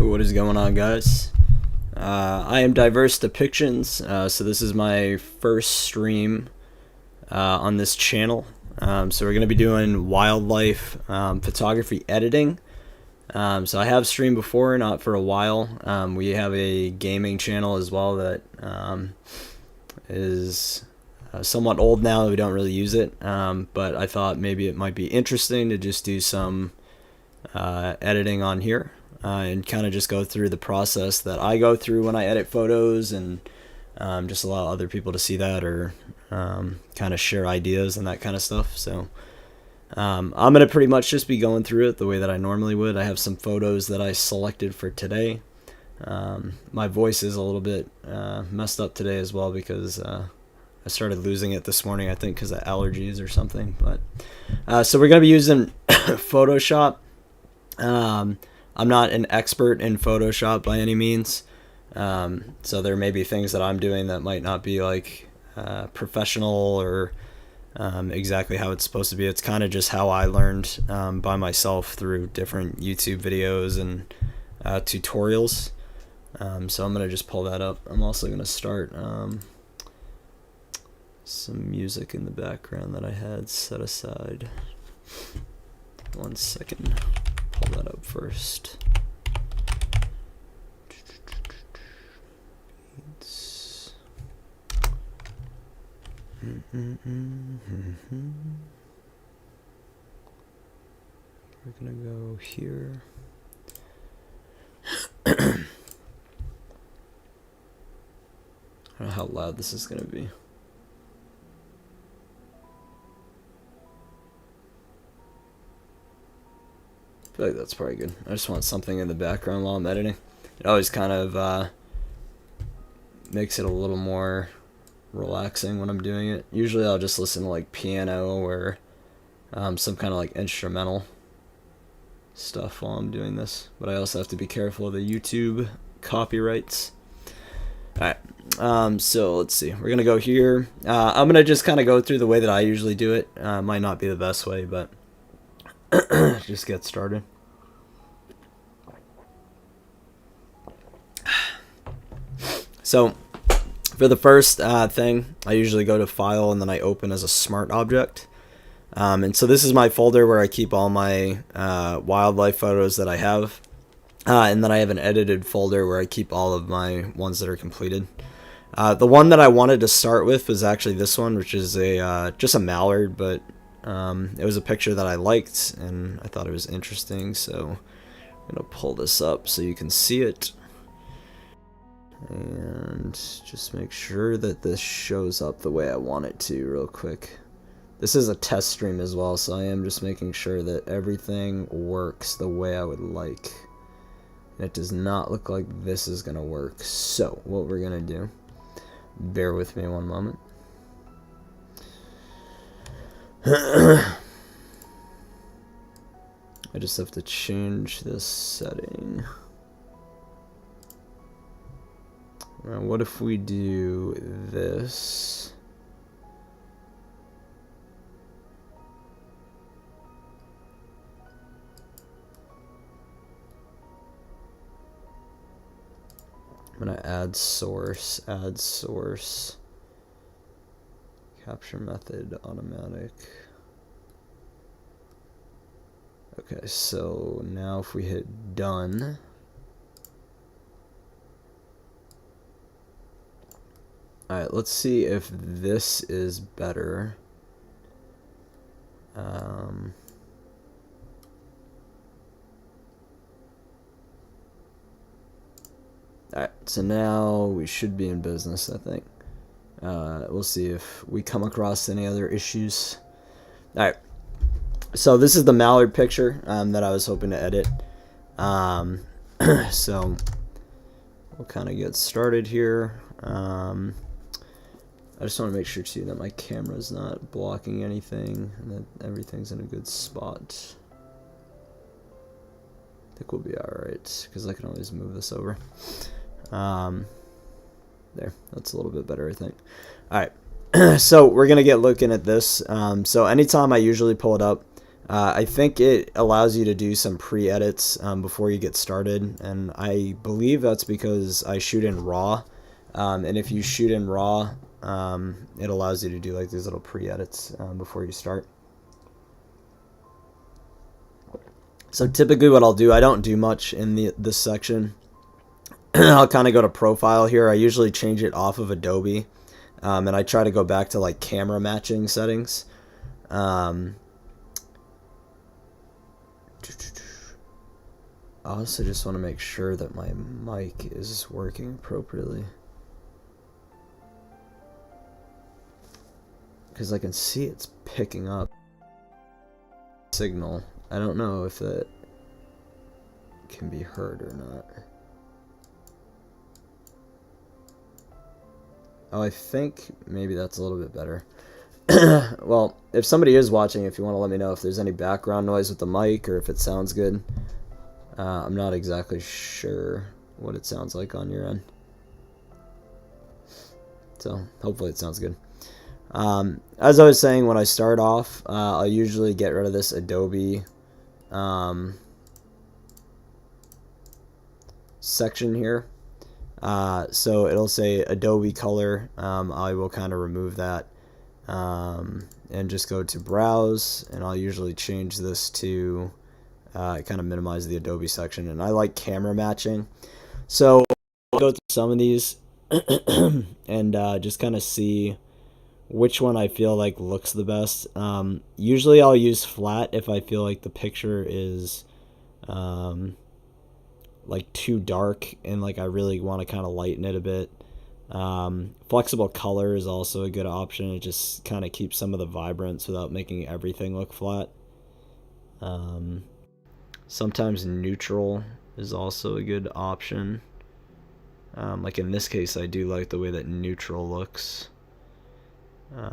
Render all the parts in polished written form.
What is going on, guys? I am Diverse Depictions, so this is my first stream on this channel. So we're going to be doing wildlife photography editing. So I have streamed before, not for a while. We have a gaming channel as well that is somewhat old now. We don't really use it, but I thought maybe it might be interesting to just do some editing on here. And kind of just go through the process that I go through when I edit photos, and just allow other people to see that, or kind of share ideas and that kind of stuff. So I'm going to pretty much just be going through it the way that I normally would. I have some photos that I selected for today. My voice is a little bit messed up today as well, because I started losing it this morning, I think because of allergies or something. But so we're going to be using Photoshop. I'm not an expert in Photoshop by any means, so there may be things that I'm doing that might not be like professional or exactly how it's supposed to be. It's kind of just how I learned by myself through different YouTube videos and tutorials. So I'm going to just pull that up. I'm also going to start some music in the background that I had set aside. 1 second. Pull that up first. We're gonna go here. I don't know how loud this is gonna be. I feel like that's probably good. I just want something in the background while I'm editing. It always kind of makes it a little more relaxing when I'm doing it. Usually I'll just listen to like piano or some kind of like instrumental stuff while I'm doing this. But I also have to be careful of the YouTube copyrights. Alright, so let's see. We're going to go here. I'm going to just kind of go through the way that I usually do it. Might not be the best way, but just get started. So for the first thing, I usually go to File and then I open as a Smart Object. And so this is my folder where I keep all my wildlife photos that I have. And then I have an edited folder where I keep all of my ones that are completed. The one that I wanted to start with was actually this one, which is a just a mallard, but it was a picture that I liked and I thought it was interesting, so I'm gonna pull this up so you can see it and just make sure that this shows up the way I want it to real quick. This is a test stream as well, so I am just making sure that everything works the way I would like. And it does not look like this is gonna work, so what we're gonna do, bear with me one moment. I just have to change this setting. Now, what if we do this? I'm gonna add source, capture method, automatic. Okay, so now if we hit done, alright, let's see if this is better. Alright, so now we should be in business, I think. We'll see if we come across any other issues. Alright, so this is the mallard picture that I was hoping to edit. So we'll kind of get started here. I just want to make sure too that my camera's not blocking anything and that everything's in a good spot. I think we'll be alright, because I can always move this over. There, that's a little bit better, I think. Alright, so we're going to get looking at this. So anytime I usually pull it up, I think it allows you to do some pre-edits before you get started, and I believe that's because I shoot in RAW, and if you shoot in RAW, it allows you to do like these little pre-edits before you start. So typically what I'll do, I don't do much in this section. I'll kind of go to profile here. I usually change it off of Adobe, and I try to go back to like camera matching settings. I also just want to make sure that my mic is working appropriately, because I can see it's picking up signal. I don't know if that can be heard or not. Oh, I think maybe that's a little bit better. Well, if somebody is watching, if you want to let me know if there's any background noise with the mic or if it sounds good. I'm not exactly sure what it sounds like on your end. So hopefully it sounds good. As I was saying, when I start off, I'll usually get rid of this Adobe section here. So it'll say Adobe Color. I will kind of remove that and just go to Browse, and I'll usually change this to kind of minimize the Adobe section. And I like camera matching, so I'll go through some of these and just kind of see which one I feel like looks the best. Usually I'll use flat if I feel like the picture is like too dark and like I really want to kind of lighten it a bit. Flexible color is also a good option. It just kind of keeps some of the vibrance without making everything look flat. Sometimes neutral is also a good option. Like in this case, I do like the way that neutral looks. Yeah,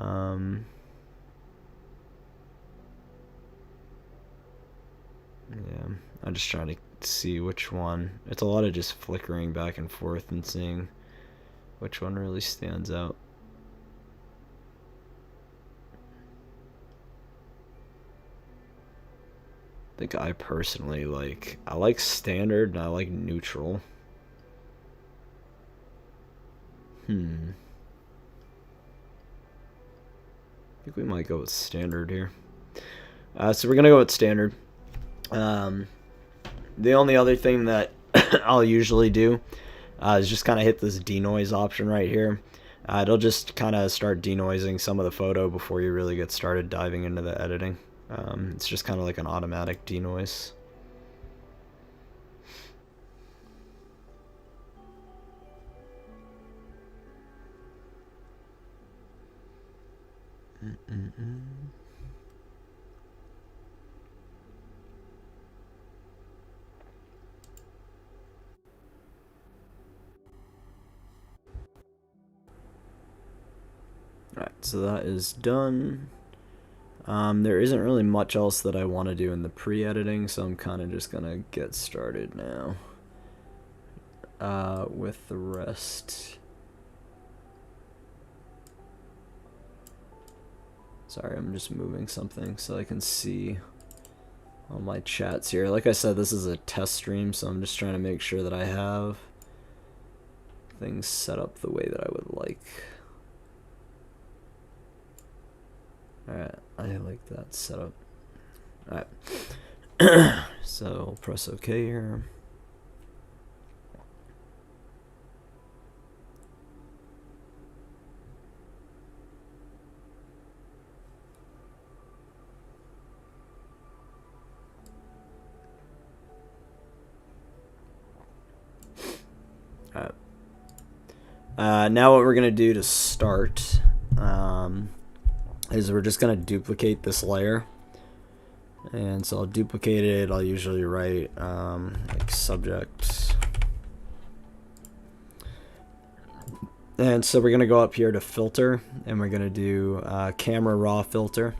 I'm just trying to see which one. It's a lot of just flickering back and forth and seeing which one really stands out. I think I personally I like standard and I like neutral. I think we might go with standard here. So we're gonna go with standard. The only other thing that I'll usually do is just kind of hit this denoise option right here. It'll just kind of start denoising some of the photo before you really get started diving into the editing. It's just kind of like an automatic denoise. Alright, so that is done. There isn't really much else that I want to do in the pre-editing, so I'm kind of just gonna get started now with the rest. Sorry, I'm just moving something so I can see all my chats here. Like I said, this is a test stream, so I'm just trying to make sure that I have things set up the way that I would like. Alright, I like that setup. Alright. So I'll press OK here. Alright. Now what we're going to do to start is we're just going to duplicate this layer. And so I'll duplicate it. I'll usually write like subject. And so we're going to go up here to filter, and we're going to do camera raw filter.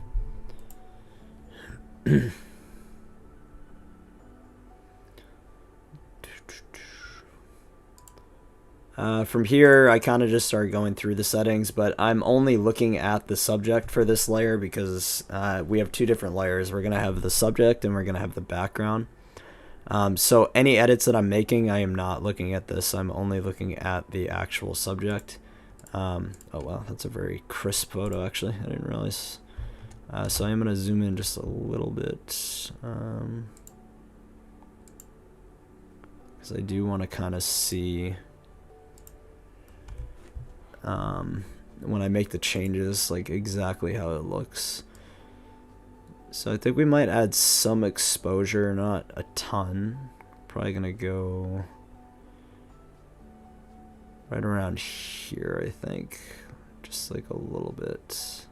From here, I kind of just started going through the settings, but I'm only looking at the subject for this layer because we have two different layers. We're going to have the subject and we're going to have the background. So any edits that I'm making, I am not looking at this. I'm only looking at the actual subject. Oh wow, that's a very crisp photo actually. I didn't realize. So I'm going to zoom in just a little bit. Because I do want to kind of see when I make the changes, like exactly how it looks. So I think we might add some exposure, not a ton. Probably gonna go right around here, I think. Just like a little bit.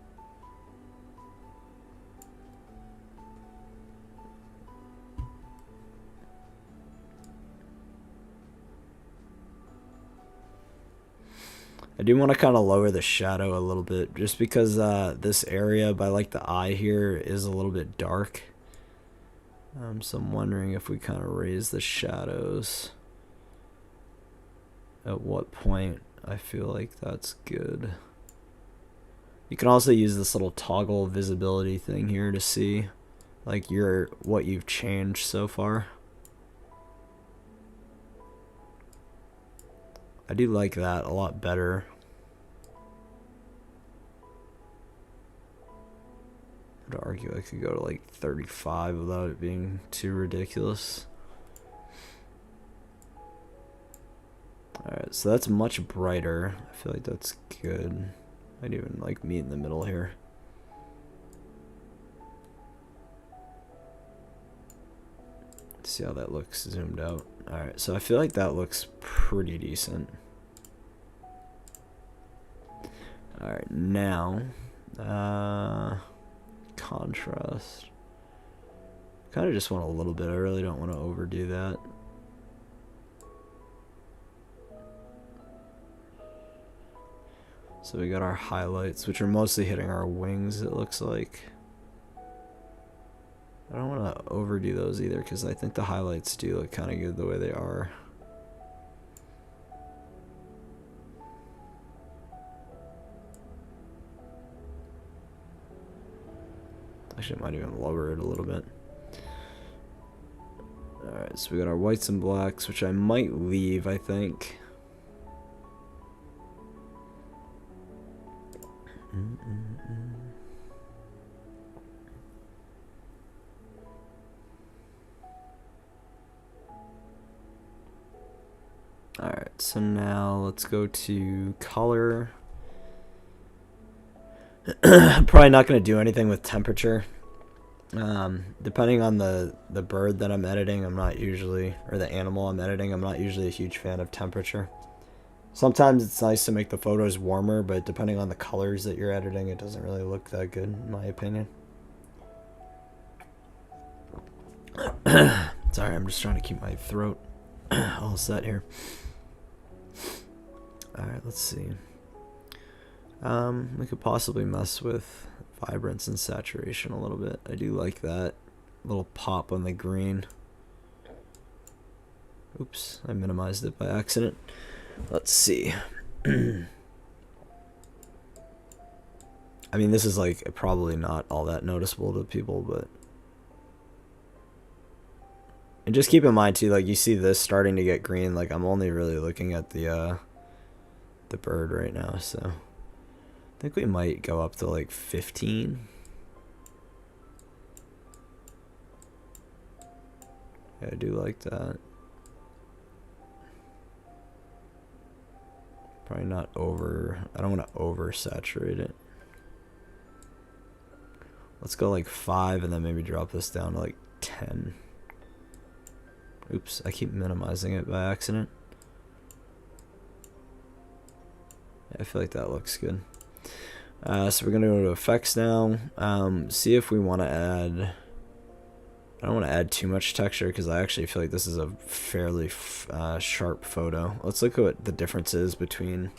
I do want to kind of lower the shadow a little bit just because this area by like the eye here is a little bit dark. So I'm wondering if we kind of raise the shadows. At what point I feel like that's good. You can also use this little toggle visibility thing here to see like what you've changed so far. I do like that a lot better. I'd argue I could go to like 35 without it being too ridiculous. Alright, so that's much brighter. I feel like that's good. I'd even like meet in the middle here. Let's see how that looks zoomed out. Alright, so I feel like that looks pretty decent. Alright, now contrast. Kind of just want a little bit. I really don't want to overdo that. So we got our highlights, which are mostly hitting our wings, it looks like. I don't want to overdo those either because I think the highlights do look kind of good the way they are. Actually, I might even lower it a little bit. Alright, so we got our whites and blacks, which I might leave, I think. Alright, so now let's go to color. Probably not going to do anything with temperature. Depending on the bird that I'm editing, I'm not usually, or the animal I'm editing, I'm not usually a huge fan of temperature. Sometimes it's nice to make the photos warmer, but depending on the colors that you're editing, it doesn't really look that good, in my opinion. Sorry, I'm just trying to keep my throat all set here. Alright, let's see. We could possibly mess with vibrance and saturation a little bit. I do like that little pop on the green. Oops, I minimized it by accident. Let's see. I mean, this is like probably not all that noticeable to people, but... And just keep in mind too, like you see this starting to get green, like I'm only really looking at the bird right now, so... I think we might go up to like 15. Yeah, I do like that. Probably not over, I don't want to oversaturate it. Let's go like 5 and then maybe drop this down to like 10. Oops, I keep minimizing it by accident. Yeah, I feel like that looks good. So we're going to go to effects now. See if we want to add... I don't want to add too much texture because I actually feel like this is a fairly sharp photo. Let's look at what the difference is between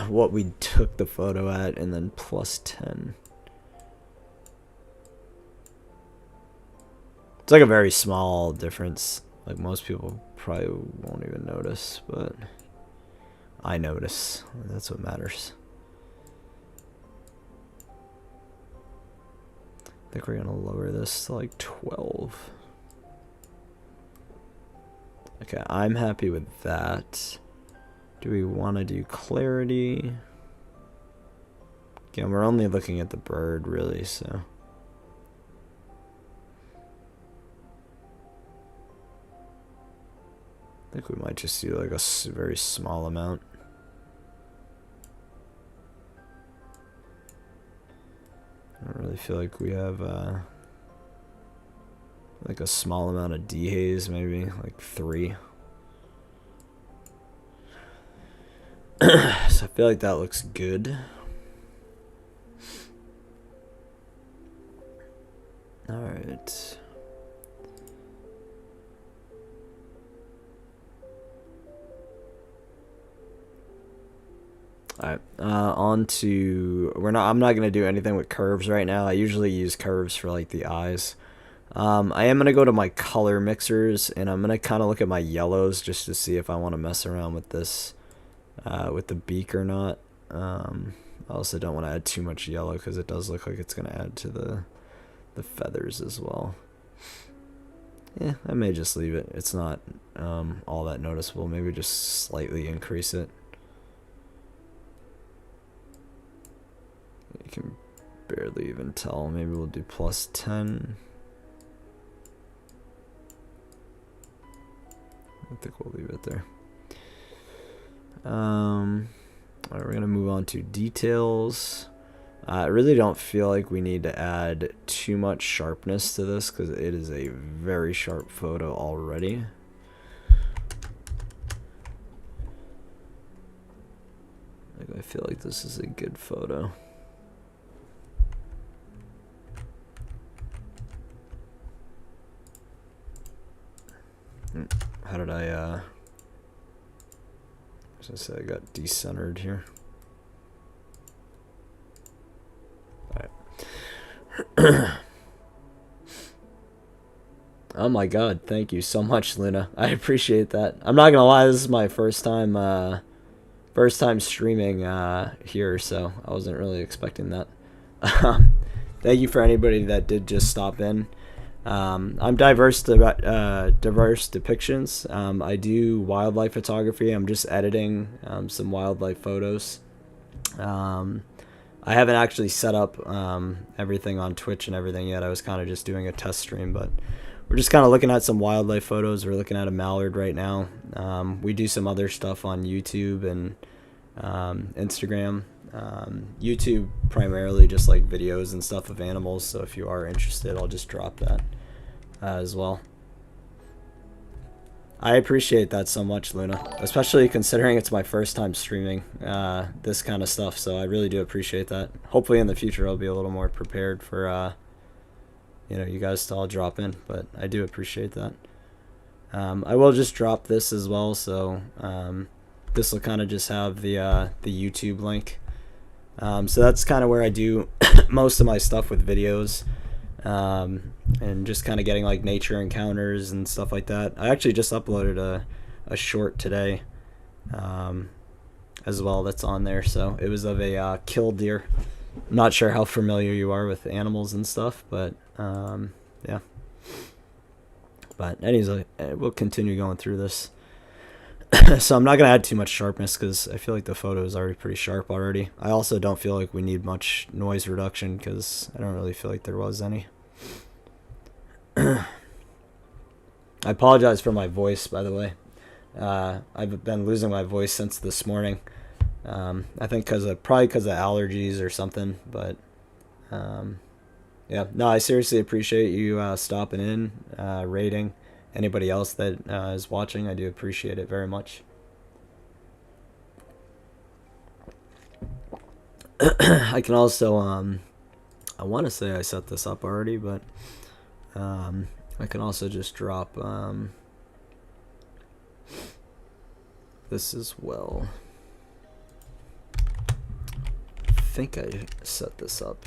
what we took the photo at and then plus 10. It's like a very small difference. Like most people probably won't even notice, but I notice. That's what matters. I think we're gonna lower this to like 12. Okay, I'm happy with that. Do we want to do clarity? Again, we're only looking at the bird, really, so. I think we might just do like a very small amount. I don't really feel like we have like a small amount of dehaze, maybe like 3. So I feel like that looks good. All right. Alright, on to, I'm not gonna do anything with curves right now. I usually use curves for like the eyes. I am gonna go to my color mixers and I'm gonna kind of look at my yellows just to see if I want to mess around with this, with the beak or not. I also don't want to add too much yellow because it does look like it's gonna add to the feathers as well. Yeah, I may just leave it. It's not all that noticeable. Maybe just slightly increase it. You can barely even tell. Maybe we'll do plus 10. I think we'll leave it there. Alright, we're gonna move on to details. I really don't feel like we need to add too much sharpness to this because it is a very sharp photo already. I feel like this is a good photo. How did I say I got decentered here. Alright. Oh my god, thank you so much, Luna. I appreciate that. I'm not gonna lie, this is my first time streaming here, so I wasn't really expecting that. Thank you for anybody that did just stop in. I'm diverse depictions. I do wildlife photography. I'm just editing some wildlife photos. I haven't actually set up everything on Twitch and everything yet. I was kind of just doing a test stream, but we're just kind of looking at some wildlife photos. We're looking at a mallard right now. We do some other stuff on YouTube and Instagram. YouTube primarily just like videos and stuff of animals, so if you are interested, I'll just drop that as well. I appreciate that so much, Luna, especially considering it's my first time streaming this kind of stuff, so I really do appreciate that. Hopefully in the future I'll be a little more prepared for you know, you guys to all drop in, but I do appreciate that. I will just drop this as well, so this will kind of just have the YouTube link. So that's kind of where I do most of my stuff with videos, and just kind of getting like nature encounters and stuff like that. I actually just uploaded a short today as well that's on there. So it was of a killed deer. I'm not sure how familiar you are with animals and stuff, but yeah. But anyways, we'll continue going through this. So I'm not going to add too much sharpness because I feel like the photo is already pretty sharp already. I also don't feel like we need much noise reduction because I don't really feel like there was any. I apologize for my voice, by the way. I've been losing my voice since this morning. I think probably because of allergies or something, but yeah. No, I seriously appreciate you stopping in, rating. Anybody else that is watching, I do appreciate it very much. I can also, I want to say I set this up already, but I can also just drop this as well. I think I set this up.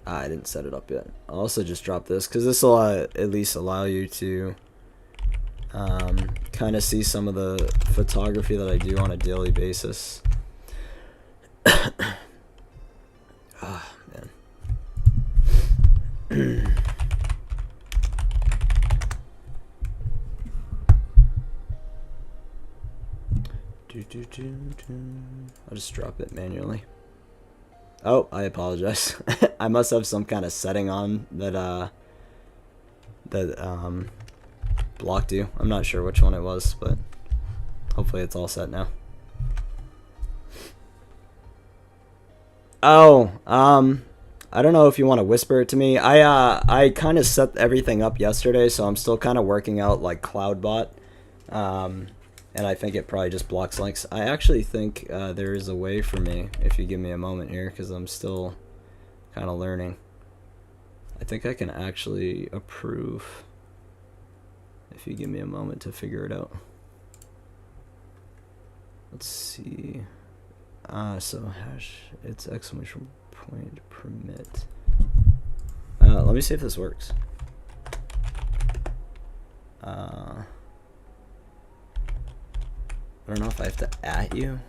I didn't set it up yet. I'll also just drop this because this will at least allow you to kind of see some of the photography that I do on a daily basis. Oh, man. I'll just drop it manually. Oh, I apologize. I must have some kind of setting on that blocked you. I'm not sure which one it was, but hopefully it's all set now. Oh, I don't know if you want to whisper it to me. I kind of set everything up yesterday, so I'm still kind of working out like CloudBot. And I think it probably just blocks links. I actually think there is a way for me, if you give me a moment here, because I'm still kind of learning. I think I can actually approve if you give me a moment to figure it out. Let's see. So hash, it's exclamation point permit. Let me see if this works. I don't know if I have to @ you.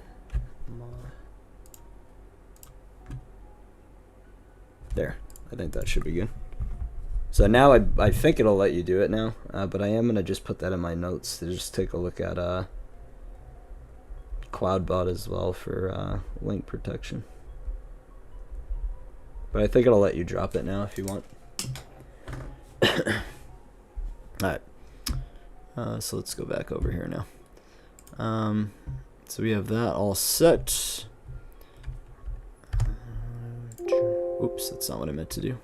There. I think that should be good. So now I think it'll let you do it now, but I am going to just put that in my notes to just take a look at CloudBot as well for link protection. But I think it'll let you drop it now if you want. Alright. So let's go back over here now. So we have that all set. Oops, that's not what I meant to do.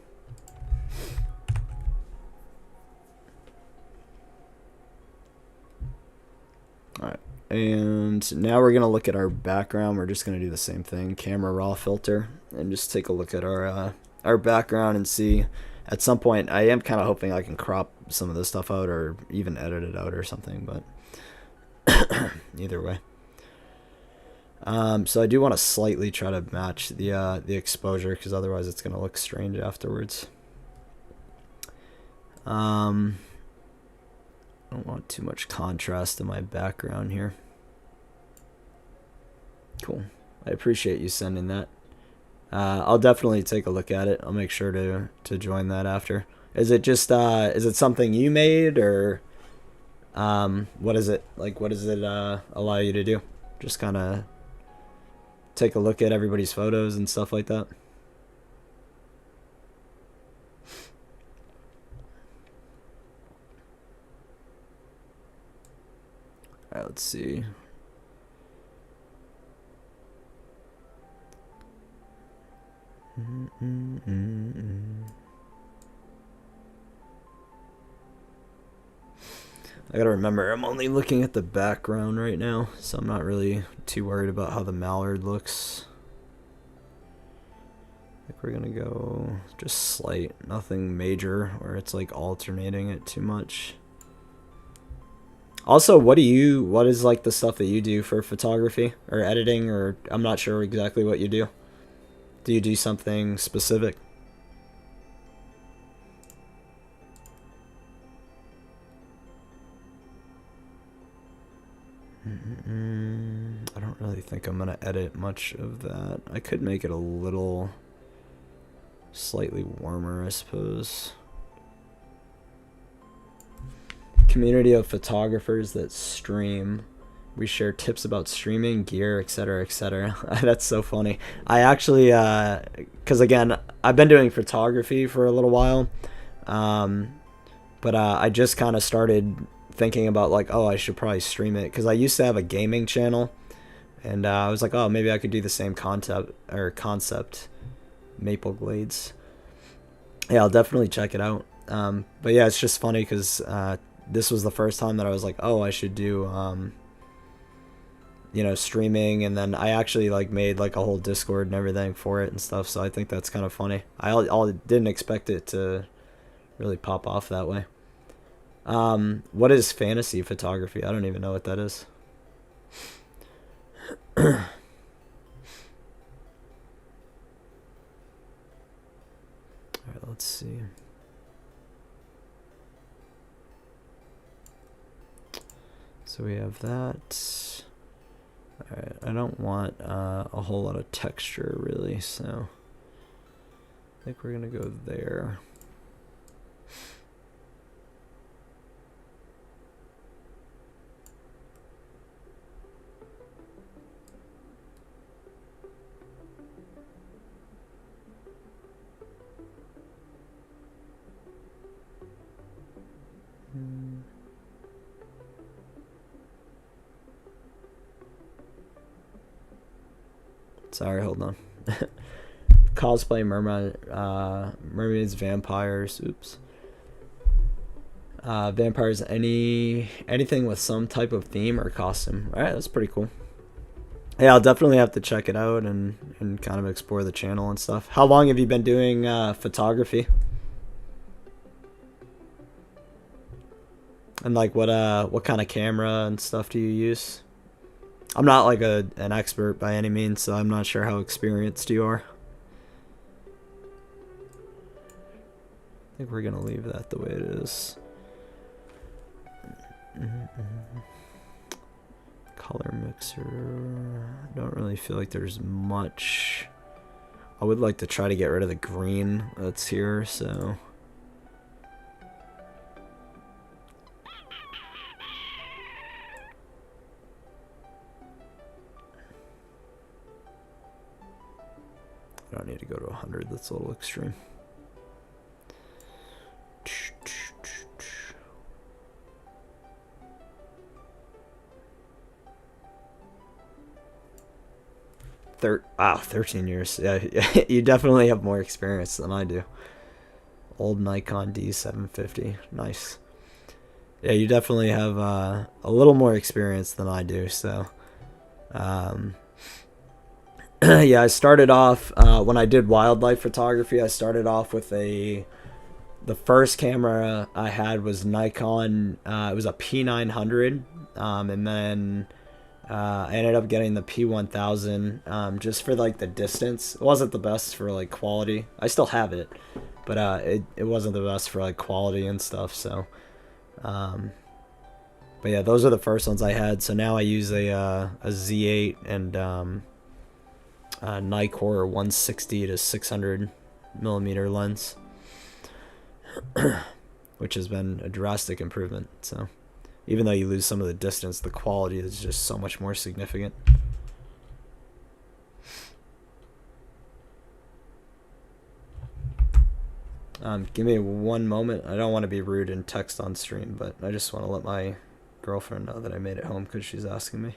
Alright, and now we're going to look at our background. We're just going to do the same thing, camera raw filter, and just take a look at our background and see. At some point, I am kind of hoping I can crop some of this stuff out or even edit it out or something, but either way. So I do want to slightly try to match the exposure, because otherwise it's going to look strange afterwards. I don't want too much contrast in my background here. Cool. I appreciate you sending that. I'll definitely take a look at it. I'll make sure to join that after. Is it just is it something you made, or what is it like? What does it allow you to do? Just kind of take a look at everybody's photos and stuff like that. All right, let's see. I gotta remember, I'm only looking at the background right now, so I'm not really too worried about how the mallard looks. I think we're gonna go just slight, nothing major where it's like alternating it too much. Also, what is like the stuff that you do for photography or editing, or I'm not sure exactly what you do. Do you do something specific? I don't really think I'm gonna edit much of that. I could make it a little slightly warmer, I suppose. Community of photographers that stream. We share tips about streaming, gear, etc., etc. That's so funny. I actually, because again, I've been doing photography for a little while, but I just kind of started thinking about like, oh, I should probably stream it, because I used to have a gaming channel, and I was like, oh, maybe I could do the same concept, Maple Glades. Yeah, I'll definitely check it out. But yeah, it's just funny because this was the first time that I was like, oh, I should do you know, streaming, and then I actually like made like a whole Discord and everything for it and stuff, so I think that's kind of funny. I didn't expect it to really pop off that way. What is fantasy photography? I don't even know what that is. Alright, let's see. So we have that. Alright, I don't want a whole lot of texture really, so I think we're gonna go there. Sorry, hold on. Cosplay mermaids, vampires. Oops. Vampires. Anything with some type of theme or costume. All right, that's pretty cool. Yeah, I'll definitely have to check it out and kind of explore the channel and stuff. How long have you been doing photography? And like what kind of camera and stuff do you use? I'm not like an expert by any means, so I'm not sure how experienced you are. I think we're gonna leave that the way it is. Color mixer. I don't really feel like there's much. I would like to try to get rid of the green that's here, so. I don't need to go to 100, that's a little extreme. Wow, 13 years. Yeah, you definitely have more experience than I do. Old Nikon D750. Nice. Yeah, you definitely have a little more experience than I do, so. Yeah, I started off, when I did wildlife photography, I started off with the first camera I had was Nikon, it was a P900, and then I ended up getting the P1000, just for like the distance. It wasn't the best for like quality. I still have it, but it wasn't the best for like quality and stuff, so. But yeah, those are the first ones I had, so now I use a Z8 and Nikkor 160 to 600 millimeter lens, which has been a drastic improvement. So even though you lose some of the distance, the quality is just so much more significant. Give me one moment. I don't want to be rude and text on stream, but I just want to let my girlfriend know that I made it home because she's asking me.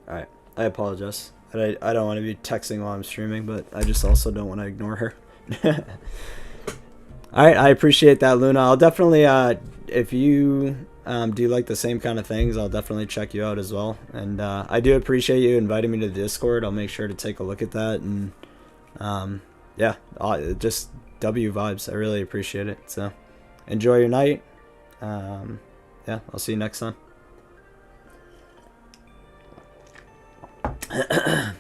Alright, I apologize. I don't want to be texting while I'm streaming, but I just also don't want to ignore her. Alright, I appreciate that, Luna. I'll definitely, if you do like the same kind of things, I'll definitely check you out as well. And I do appreciate you inviting me to the Discord. I'll make sure to take a look at that. And yeah, just W vibes. I really appreciate it. So enjoy your night. Yeah, I'll see you next time. Alright.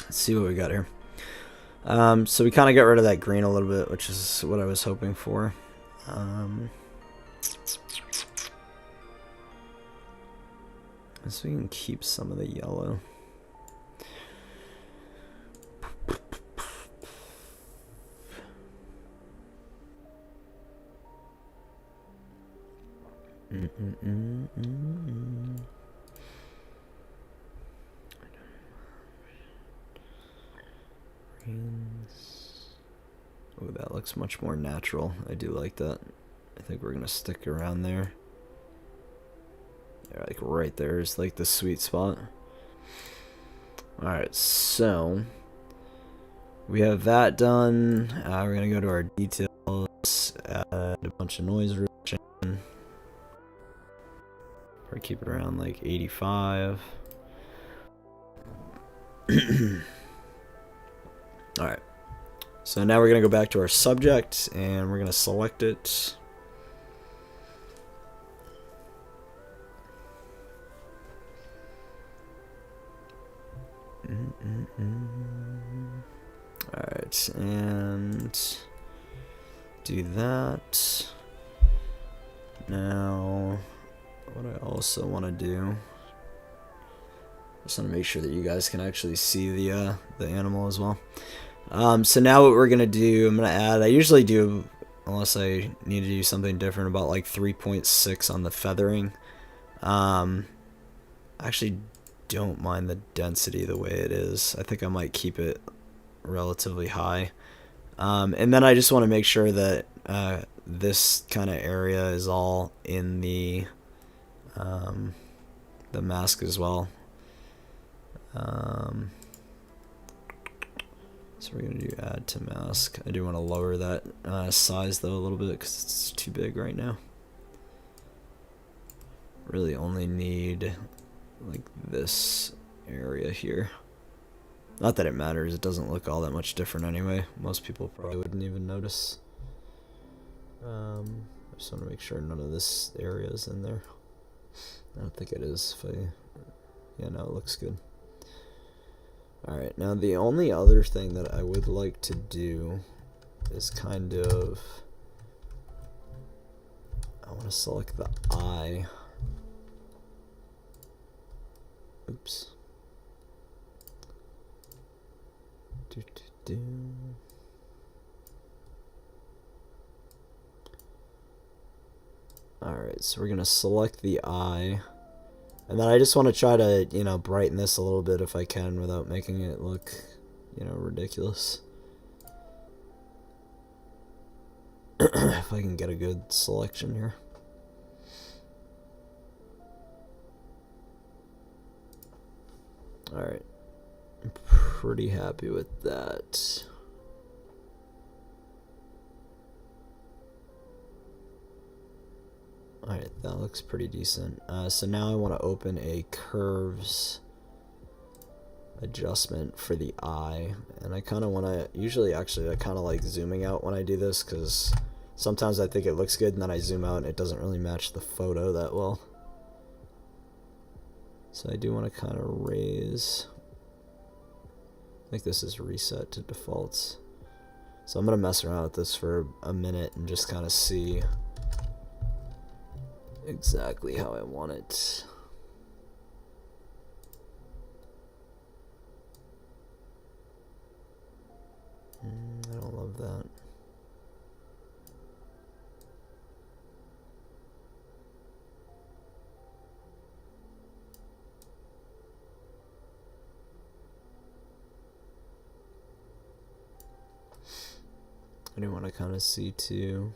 Let's see what we got here. So we kind of got rid of that green a little bit, which is what I was hoping for. So we can keep some of the yellow. Oh, that looks much more natural. I do like that. I think we're gonna stick around there. like right there is like the sweet spot. Alright, so we have that done. We're gonna go to our details, add a bunch of noise reduction. Or keep it around like 85. Alright, so now we're gonna go back to our subject and we're gonna select it. Alright, and do that. Now, what I also want to do, just want to make sure that you guys can actually see the animal as well. So now what we're gonna do, I'm gonna add. I usually do, unless I need to do something different, about like 3.6 on the feathering. I actually don't mind the density the way it is. I think I might keep it relatively high. And then I just want to make sure that this kind of area is all in the mask as well. So we're going to do add to mask. I do want to lower that size though a little bit because it's too big right now. Really only need like this area here. Not that it matters, it doesn't look all that much different anyway. Most people probably wouldn't even notice. I just want to make sure none of this area is in there. I don't think it is. Yeah, no, it looks good. Alright, now the only other thing that I would like to do is kind of, I want to select the eye. Oops. Alright, so we're gonna select the eye. And then I just want to try to, you know, brighten this a little bit if I can without making it look, you know, ridiculous. If I can get a good selection here. Alright. I'm pretty happy with that. Alright, that looks pretty decent. So now I want to open a curves adjustment for the eye. And I kind of want to, usually actually I kind of like zooming out when I do this because sometimes I think it looks good and then I zoom out and it doesn't really match the photo that well. So I do want to kind of raise, I think this is reset to defaults. So I'm going to mess around with this for a minute and just kind of see exactly how I want it. I don't love that. I do want to kind of see too.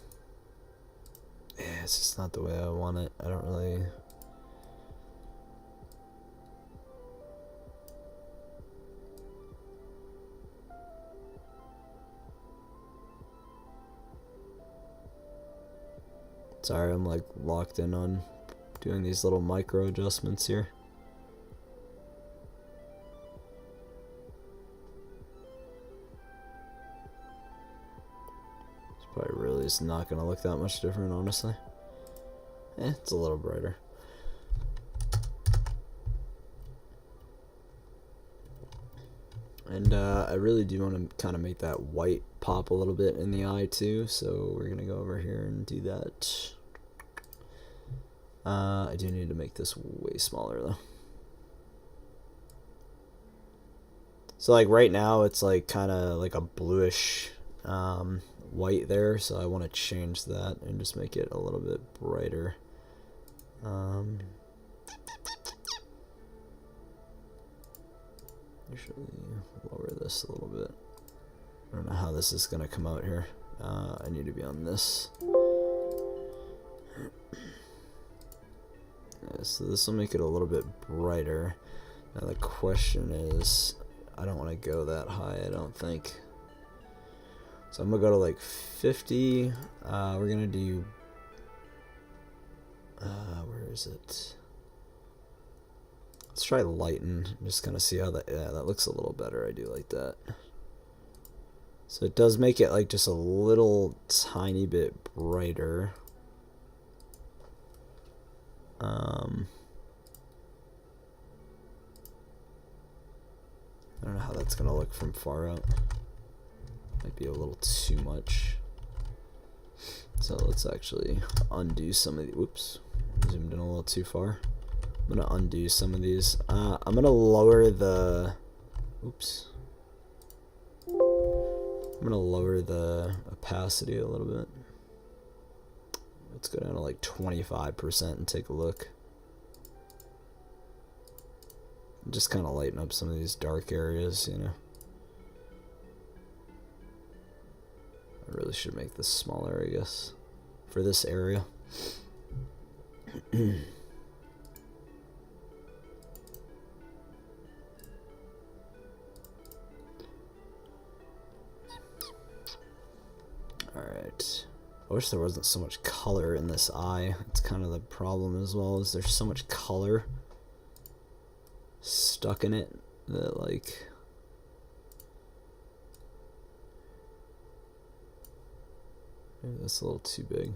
Yeah, it's just not the way I want it. I don't really. Sorry, I'm like locked in on doing these little micro adjustments here. Probably really is not going to look that much different, honestly. It's a little brighter. And I really do want to kind of make that white pop a little bit in the eye too, so we're going to go over here and do that. I do need to make this way smaller though. So like right now it's like kind of like a bluish white there, so I want to change that and just make it a little bit brighter. Usually lower this a little bit. I don't know how this is gonna come out here. I need to be on this. so this will make it a little bit brighter. Now the question is, I don't want to go that high, I don't think. So I'm going to go to like 50. We're going to do... where is it? Let's try lighten, just kind of see how that... Yeah, that looks a little better. I do like that. So it does make it like just a little tiny bit brighter. I don't know how that's going to look from far out. Might be a little too much. So let's actually undo some of the... Whoops. Zoomed in a little too far. I'm going to undo some of these. I'm going to lower the... Oops. I'm going to lower the opacity a little bit. Let's go down to like 25% and take a look. Just kind of lighten up some of these dark areas, you know. I really should make this smaller, I guess, for this area. Alright. I wish there wasn't so much color in this eye. It's kind of the problem as well, is there's so much color stuck in it that, like... Maybe that's a little too big.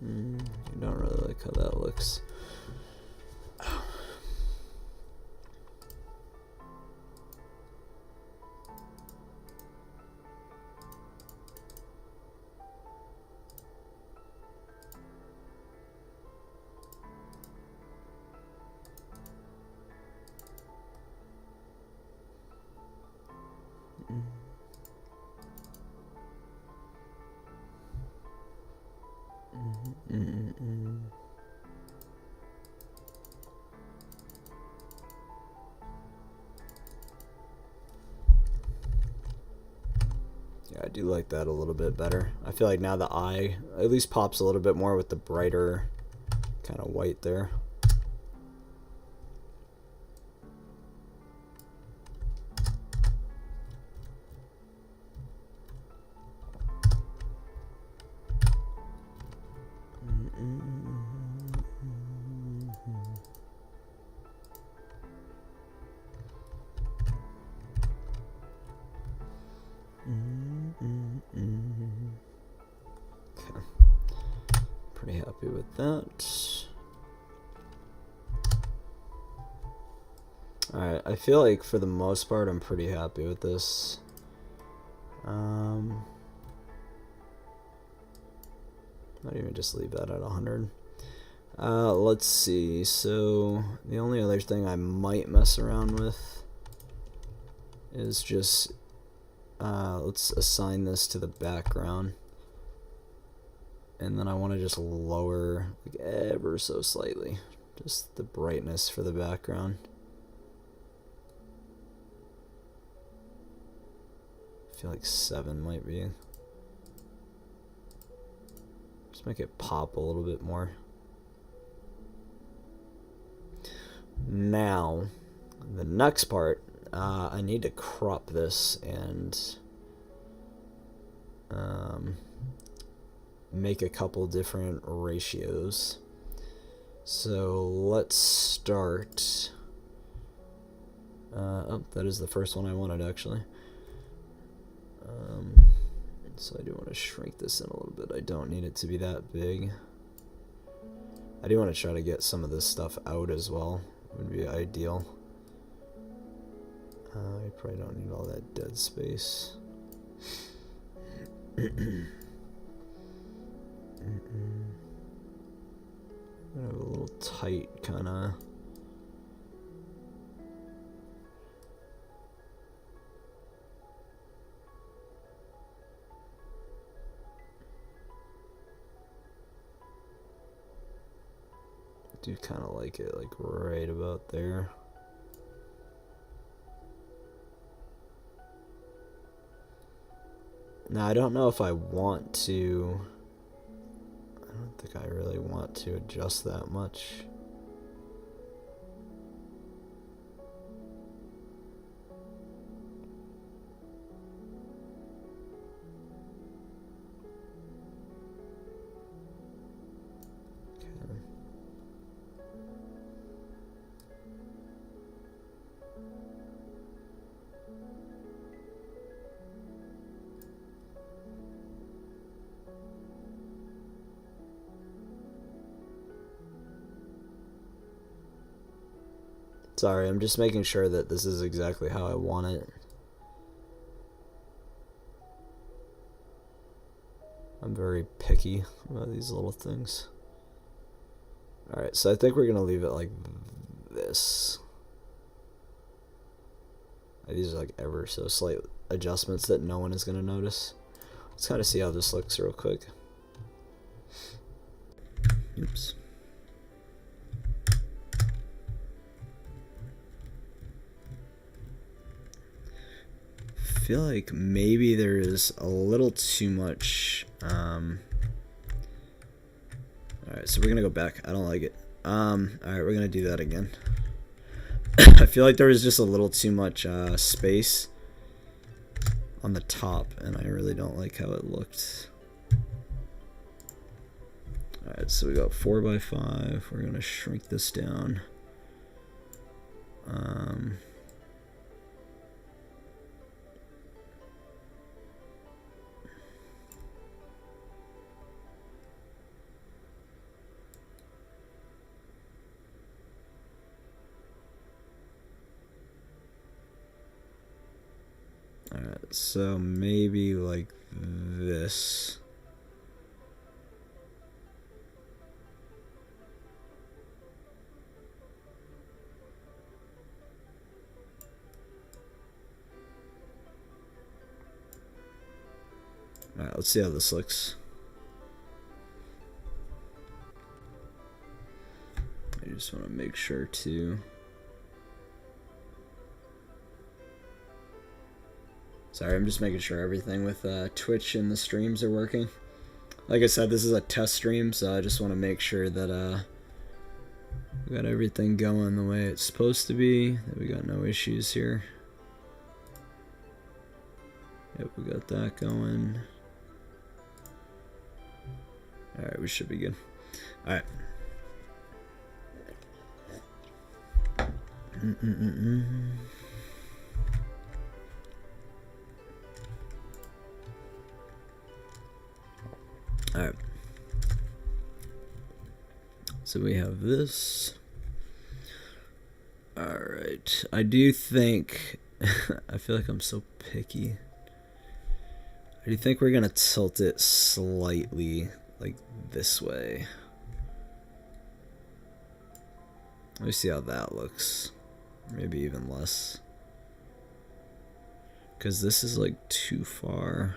I don't really like how that looks. Yeah, I do like that a little bit better. I feel like now the eye at least pops a little bit more with the brighter kind of white there. Okay. Pretty happy with that. Alright, I feel like for the most part I'm pretty happy with this. Might even just leave that at 100. Let's see, so the only other thing I might mess around with is just let's assign this to the background, and then I want to just lower like ever so slightly just the brightness for the background. I feel like 7 might be. Just make it pop a little bit more. Now, the next part, I need to crop this and make a couple different ratios. So let's start. Oh, that is the first one I wanted actually. So I do want to shrink this in a little bit. I don't need it to be that big. I do want to try to get some of this stuff out as well. Would be ideal. I probably don't need all that dead space. I have a little tight kind of. Do kind of like it like right about there. Now, I don't know if I want to... I don't think I really want to adjust that much. Sorry, I'm just making sure that this is exactly how I want it. I'm very picky about these little things. Alright, so I think we're going to leave it like this. These are like ever so slight adjustments that no one is going to notice. Let's kind of see how this looks real quick. Oops. I feel like maybe there is a little too much. Alright, so we're gonna go back. I don't like it. Alright, we're gonna do that again. I feel like there was just a little too much space on the top, and I really don't like how it looked. Alright, so we got 4x5. We're gonna shrink this down. Alright, so maybe like this. Alright, let's see how this looks. I just want to make sure too. Sorry, I'm just making sure everything with Twitch and the streams are working. Like I said, this is a test stream, so I just want to make sure that we got everything going the way it's supposed to be, that we got no issues here. Yep, we got that going. Alright, we should be good. Alright. Alright. So we have this. Alright. I do think... I feel like I'm so picky. I do think we're going to tilt it slightly, like this way. Let me see how that looks. Maybe even less. Because this is like too far.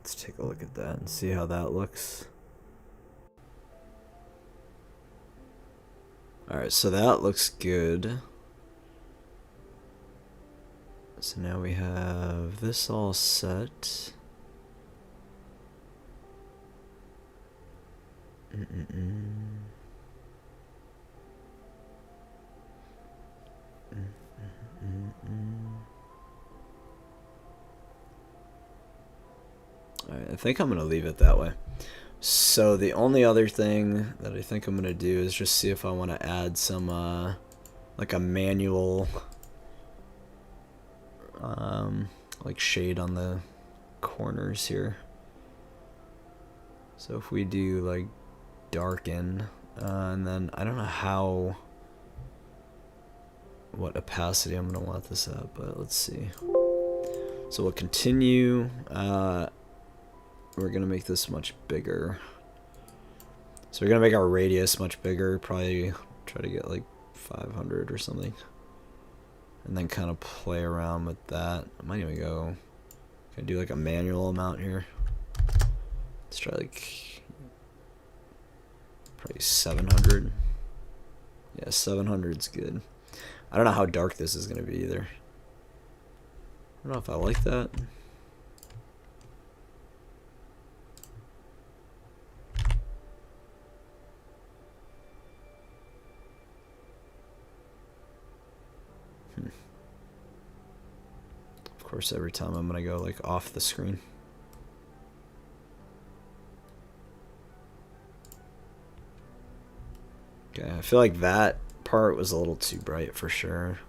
Let's take a look at that and see how that looks. Alright, so that looks good. So now we have this all set. Alright, I think I'm going to leave it that way. So the only other thing that I think I'm going to do is just see if I want to add some, like a manual, like shade on the corners here. So if we do like darken, and then I don't know how what opacity I'm going to want this at, but let's see. So we'll continue. We're going to make this much bigger. So we're going to make our radius much bigger, probably try to get like 500 or something. And then kind of play around with that. I might even go, can I do like a manual amount here? Let's try like probably 700. Yeah, 700's good. I don't know how dark this is going to be either. I don't know if I like that. Of course, every time I'm going to go like off the screen. Okay, I feel like that part was a little too bright for sure.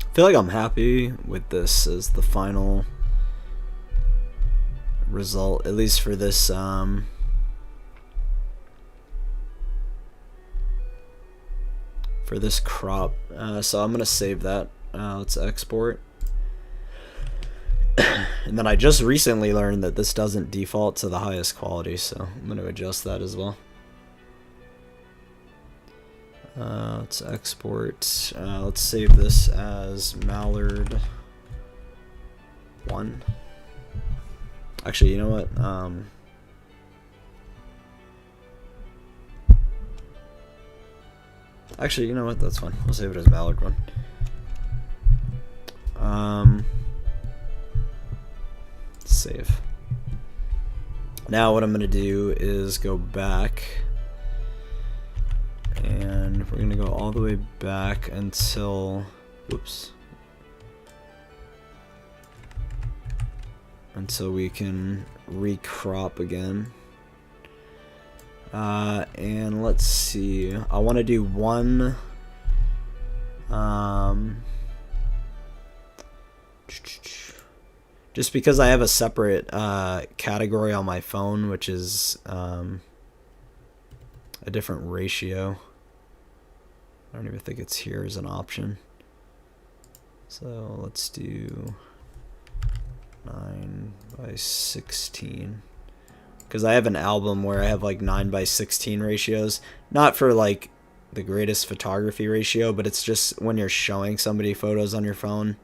I feel like I'm happy with this as the final result, at least for this crop. So I'm gonna save that. Let's export. And then I just recently learned that this doesn't default to the highest quality, so I'm gonna adjust that as well. Let's export. Let's save this as Mallard 1. Actually, you know what? Actually, you know what? That's fine. We'll save it as Mallard 1. Save. Now what I'm going to do is go back. And we're going to go all the way back until... Whoops. Until we can recrop again. And let's see. I want to do one... just because I have a separate category on my phone, which is a different ratio. I don't even think it's here as an option. So let's do 9:16. Because I have an album where I have like 9:16 ratios. Not for like the greatest photography ratio, but it's just when you're showing somebody photos on your phone.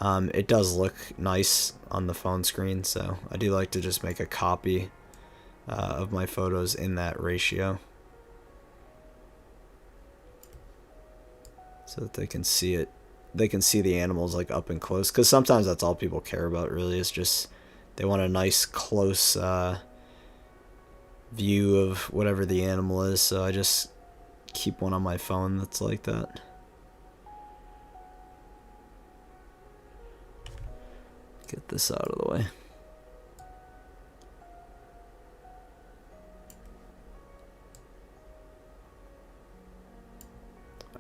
It does look nice on the phone screen, so I do like to just make a copy of my photos in that ratio so that they can see it. They can see the animals like up and close, because sometimes that's all people care about really, is just they want a nice close view of whatever the animal is, so I just keep one on my phone that's like that. Get this out of the way.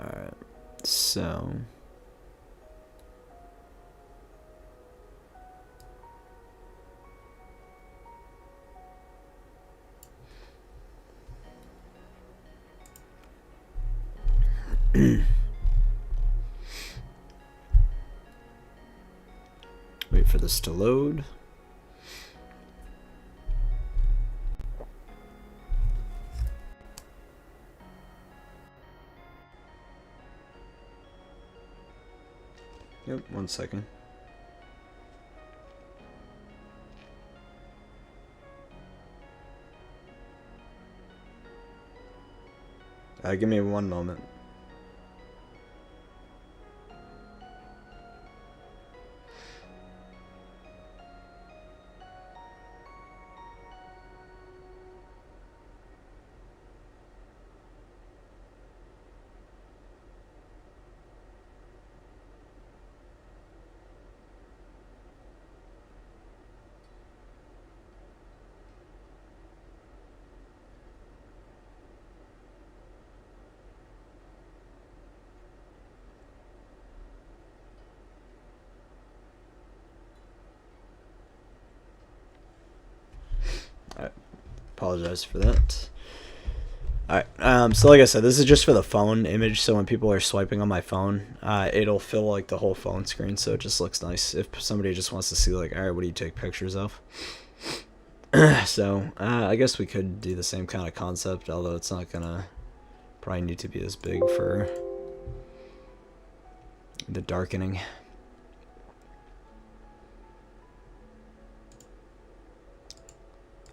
Alright, so wait for this to load. Yep, 1 second. Give me 1 moment. apologize for that. Alright, so like I said, this is just for the phone image, so when people are swiping on my phone, it'll fill like the whole phone screen, so it just looks nice if somebody just wants to see like, alright, what do you take pictures of? So, I guess we could do the same kind of concept, although it's not gonna probably need to be as big for the darkening.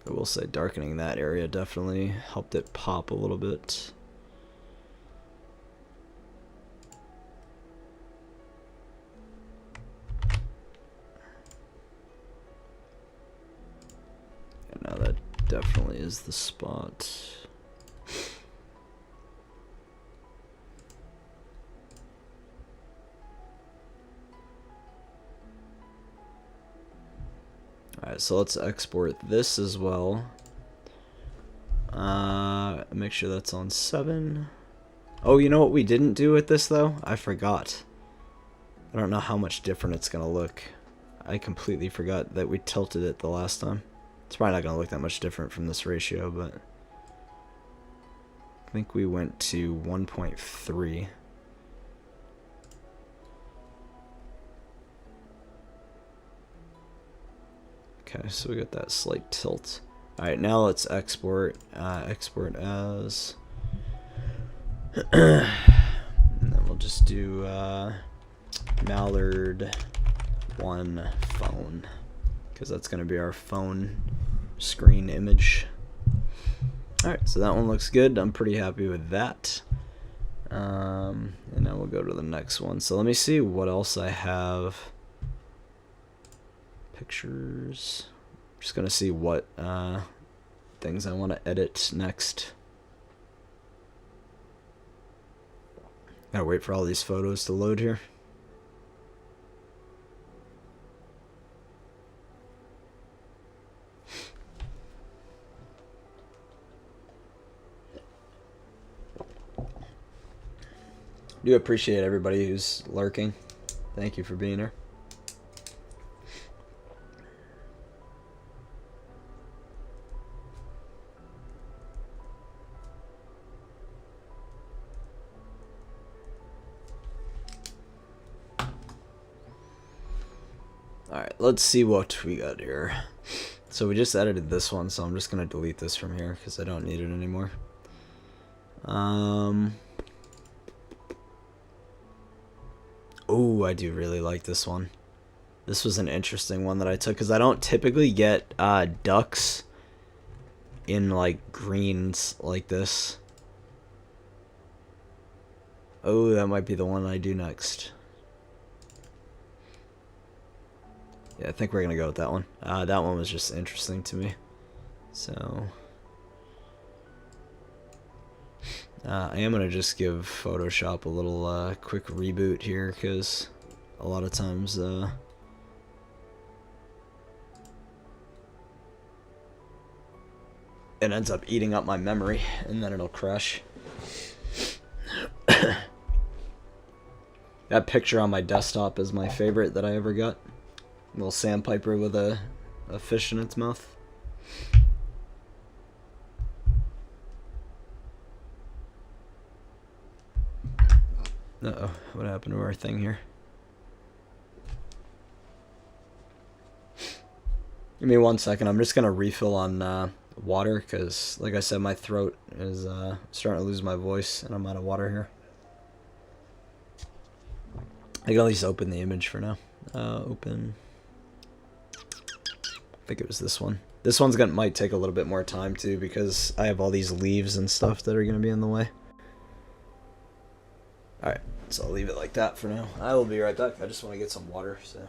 I will say darkening that area definitely helped it pop a little bit. And now that definitely is the spot. Alright, so let's export this as well. Make sure that's on 7. Oh, you know what we didn't do with this though? I forgot. I don't know how much different it's gonna look. I completely forgot that we tilted it the last time. It's probably not gonna look that much different from this ratio, but I think we went to 1.3. Okay, so we got that slight tilt. Alright, now let's export. Export as. And then we'll just do Mallard 1 phone. Because that's going to be our phone screen image. Alright, so that one looks good. I'm pretty happy with that. And now we'll go to the next one. So let me see what else I have. Pictures. I'm just gonna see what things I want to edit next. Gotta wait for all these photos to load here. Do appreciate everybody who's lurking. Thank you for being here. Alright, let's see what we got here. So we just edited this one, so I'm just going to delete this from here because I don't need it anymore. Oh, I do really like this one. This was an interesting one that I took because I don't typically get ducks in like greens like this. Oh, that might be the one I do next. Yeah, I think we're going to go with that one. That one was just interesting to me. So, I am going to just give Photoshop a little quick reboot here, because a lot of times it ends up eating up my memory, and then it'll crash. That picture on my desktop is my favorite that I ever got. Little sandpiper with a fish in its mouth. Uh-oh, what happened to our thing here? Give me 1 second, I'm just gonna refill on water, because like I said, my throat is starting to lose my voice, and I'm out of water here. I can at least open the image for now. Open. I think it was this one. This one's might take a little bit more time too, because I have all these leaves and stuff that are gonna be in the way. Alright, so I'll leave it like that for now. I will be right back. I just want to get some water, so.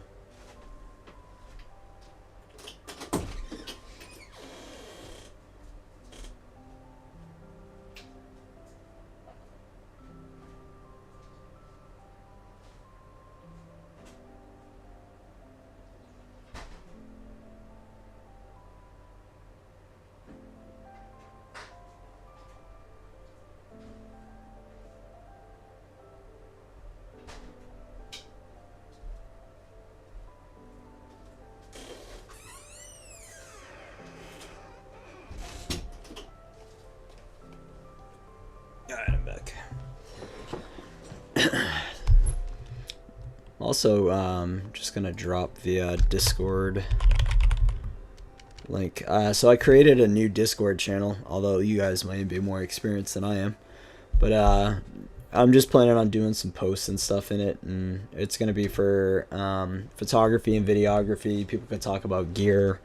Also, just gonna drop the Discord link. So I created a new Discord channel, although you guys might be more experienced than I am. But I'm just planning on doing some posts and stuff in it, and it's gonna be for photography and videography. People can talk about gear,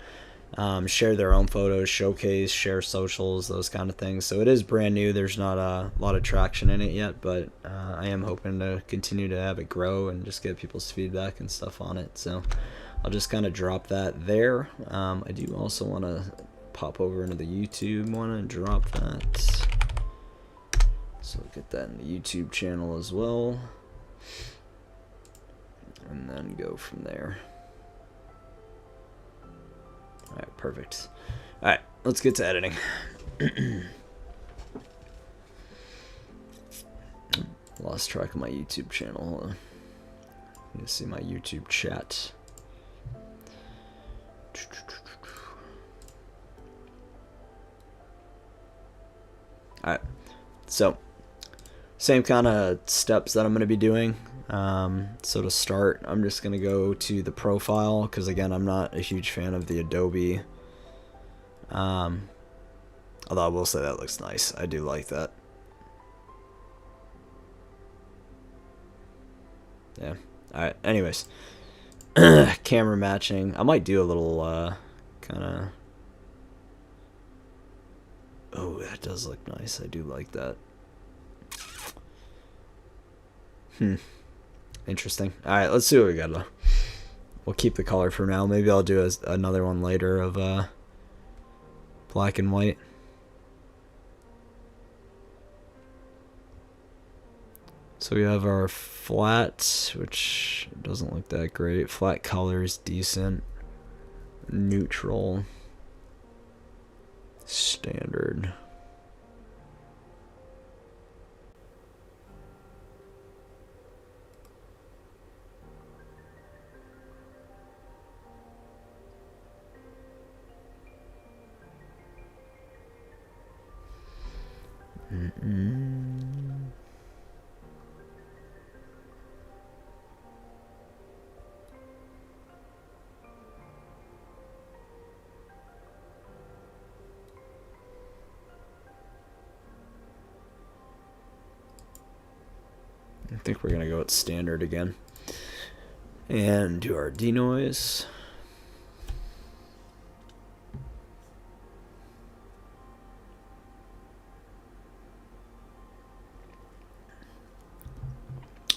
share their own photos, showcase, share socials, those kind of things. So it is brand new. There's not a lot of traction in it yet, but I am hoping to continue to have it grow and just get people's feedback and stuff on it. So I'll just kind of drop that there. I do also want to pop over into the YouTube one and drop that. So we'll get that in the YouTube channel as well. And then go from there. Alright, perfect. Alright, let's get to editing. Lost track of my YouTube channel. Hold on. You can see my YouTube chat. Alright, so same kind of steps that I'm going to be doing. So to start, I'm just going to go to the profile, because again, I'm not a huge fan of the Adobe. Although I will say that looks nice. I do like that. Yeah. Alright, anyways. Camera matching. I might do a little kind of... Oh, that does look nice. I do like that. Interesting. Alright, let's see what we got though. We'll keep the color for now. Maybe I'll do another one later of black and white. So we have our flat, which doesn't look that great. Flat color is decent. Neutral. Standard. I think we're gonna go with standard again and do our denoise.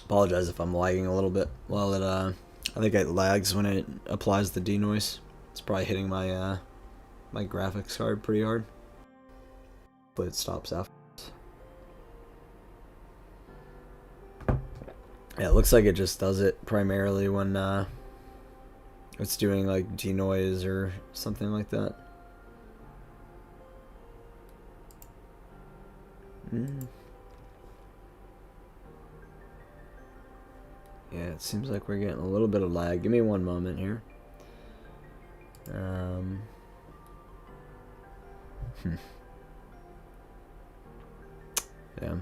Apologize if I'm lagging a little bit. Well, I think it lags when it applies the denoise. It's probably hitting my my graphics card pretty hard, but it stops after. Yeah, it looks like it just does it primarily when it's doing like denoise or something like that. Yeah, it seems like we're getting a little bit of lag. Give me one moment here. Yeah,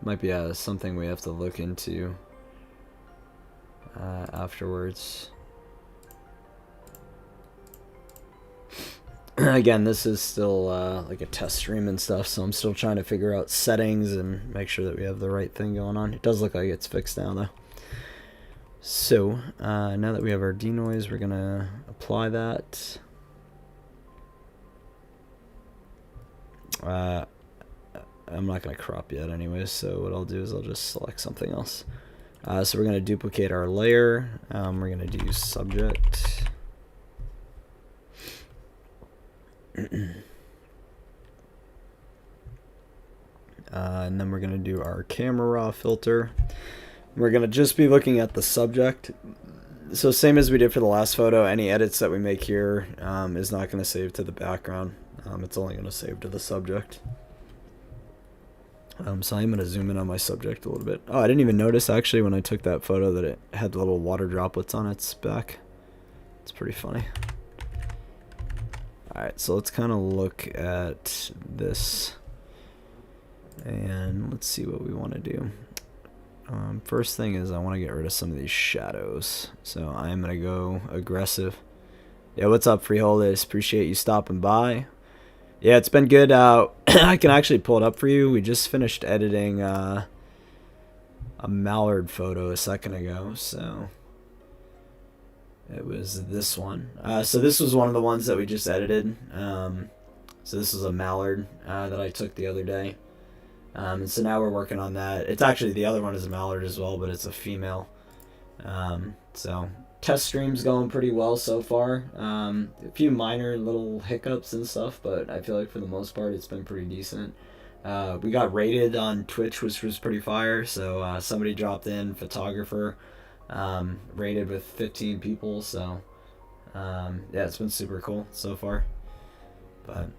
might be something we have to look into afterwards. Again, this is still like a test stream and stuff, so I'm still trying to figure out settings and make sure that we have the right thing going on. It does look like it's fixed now though. So now that we have our denoise, we're gonna apply that. I'm not gonna crop yet anyways, so what I'll do is I'll just select something else. So we're gonna duplicate our layer. We're gonna do subject. And then we're gonna do our camera raw filter. We're gonna just be looking at the subject. So same as we did for the last photo, any edits that we make here is not gonna save to the background. It's only gonna save to the subject. So I'm gonna zoom in on my subject a little bit. Oh, I didn't even notice actually when I took that photo that it had little water droplets on its back. It's pretty funny. Alright, so let's kind of look at this and let's see what we want to do. First thing is I want to get rid of some of these shadows. So I'm going to go aggressive. Yeah, what's up, Freeholders? Appreciate you stopping by. Yeah, it's been good. I can actually pull it up for you. We just finished editing a mallard photo a second ago, so it was this one. So this was one of the ones that we just edited. So this is a mallard that I took the other day. And so now we're working on that. It's actually, the other one is a mallard as well, but it's a female. So test stream's going pretty well so far. A few minor little hiccups and stuff, but I feel like for the most part it's been pretty decent. We got rated on Twitch, which was pretty fire. So somebody dropped in, photographer, rated with 15 people. So yeah, it's been super cool so far. But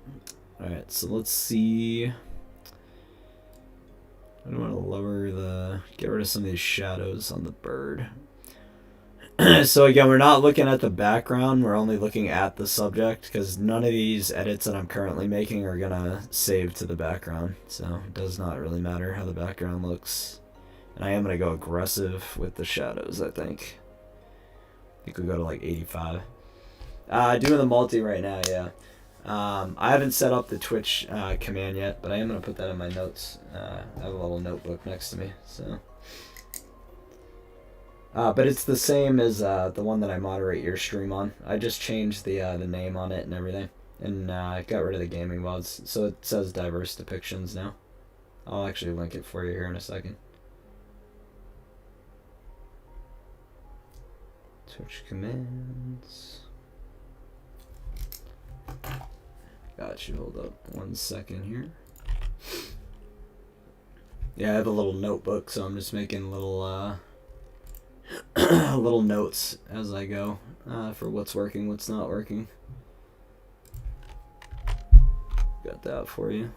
alright, so let's see. I don't want to get rid of some of these shadows on the bird. So again, we're not looking at the background, we're only looking at the subject, because none of these edits that I'm currently making are gonna save to the background, so it does not really matter how the background looks. And I am gonna go aggressive with the shadows, I think. I think we go to like 85. Doing the multi right now, yeah. I haven't set up the Twitch command yet, but I am going to put that in my notes. I have a little notebook next to me, so. But it's the same as the one that I moderate your stream on. I just changed the name on it and everything, and got rid of the gaming mods, so it says diverse depictions now. I'll actually link it for you here in a second. Twitch commands. Got you, hold up 1 second here. Yeah, I have a little notebook, so I'm just making little little notes as I go for what's working, what's not working. Got that for you.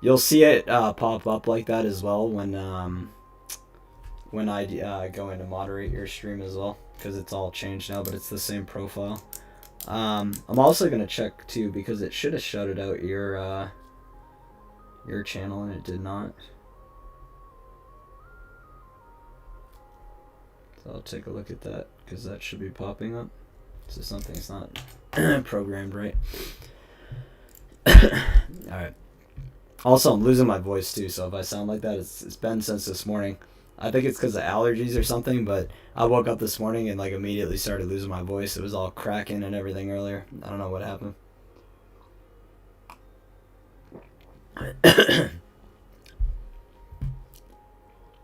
You'll see it pop up like that as well when I go in to moderate your stream as well, because it's all changed now, but it's the same profile. I'm also gonna check too, because it should have shouted out your channel and it did not. So I'll take a look at that, because that should be popping up. So something's not programmed right. Alright. Also, I'm losing my voice too, so if I sound like that, it's been since this morning. I think it's because of allergies or something, but I woke up this morning and like immediately started losing my voice. It was all cracking and everything earlier. I don't know what happened.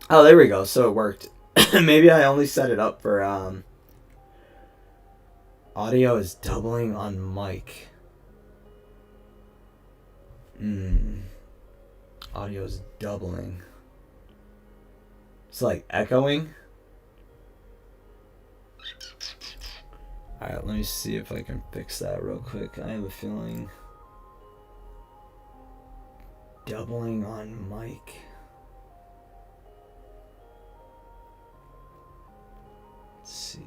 Oh, there we go. So it worked. Maybe I only set it up for audio is doubling on mic. Audio is doubling. It's like echoing. Alright, let me see if I can fix that real quick. I have a feeling doubling on mic. Let's see.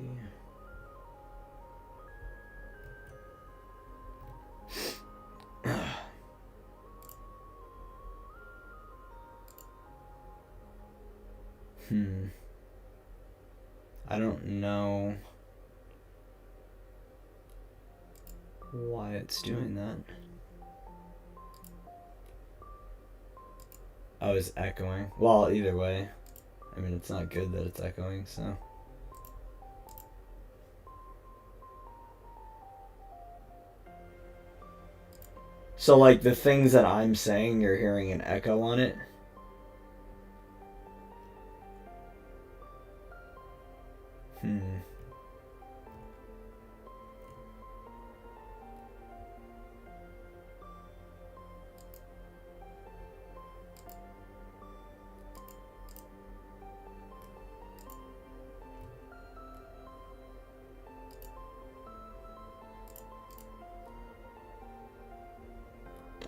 I don't know why it's doing that. Oh, it's echoing. Well, either way. I mean, it's not good that it's echoing, so. So, like, the things that I'm saying, you're hearing an echo on it?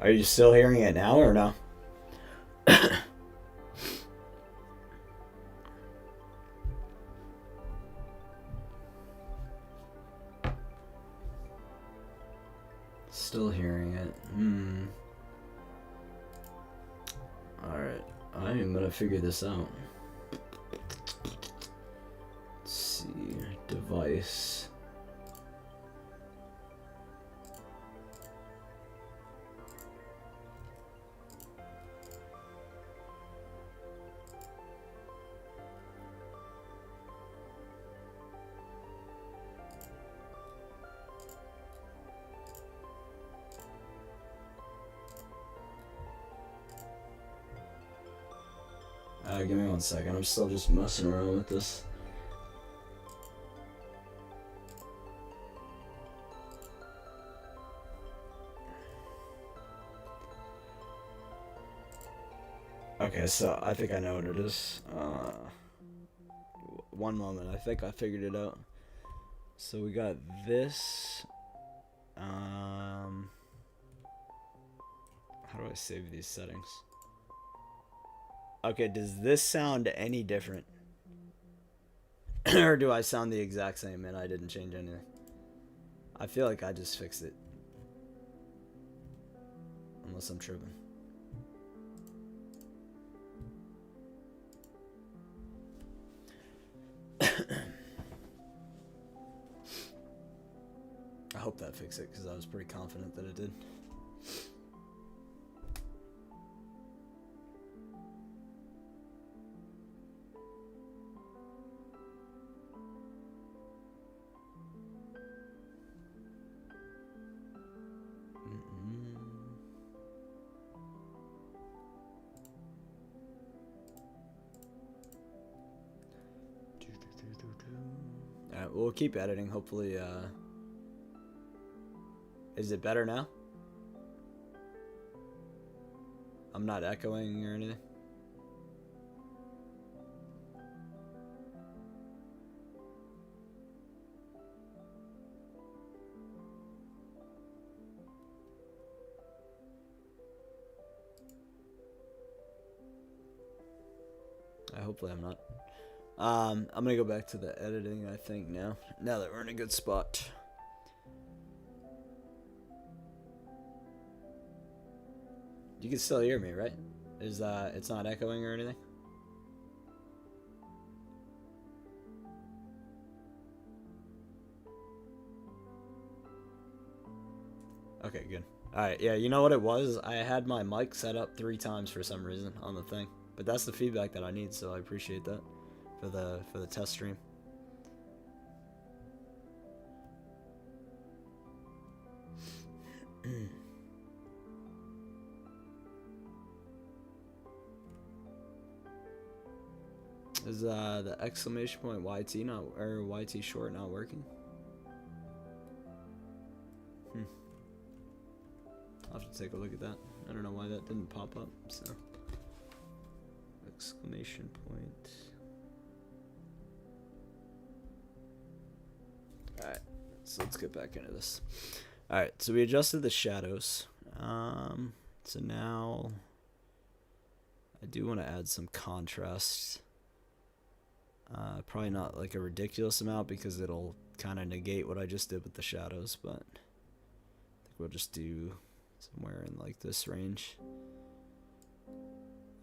Are you still hearing it now or no? Still hearing it. Alright. I am gonna figure this out. Let's see, device. Give me 1 second. I'm still just messing around with this. Okay, so I think I know what it is. One moment. I think I figured it out. So we got this. How do I save these settings? Okay, does this sound any different? Or do I sound the exact same and I didn't change anything? I feel like I just fixed it. Unless I'm tripping. I hope that fixed it because I was pretty confident that it did. Alright, we'll keep editing. Hopefully, is it better now? I'm not echoing or anything? Hopefully I'm not. I'm gonna go back to the editing, I think, now that we're in a good spot. You can still hear me, right? Is it's not echoing or anything? Okay, good. Alright, yeah, you know what it was? I had my mic set up 3 times for some reason on the thing. But that's the feedback that I need, so I appreciate that for the test stream. Is the exclamation point YT not, or YT short not working? I'll have to take a look at that. I don't know why that didn't pop up, so. Exclamation point. Alright, so let's get back into this. Alright, so we adjusted the shadows. So now I do want to add some contrast. Probably not like a ridiculous amount because it'll kind of negate what I just did with the shadows, but I think we'll just do somewhere in like this range.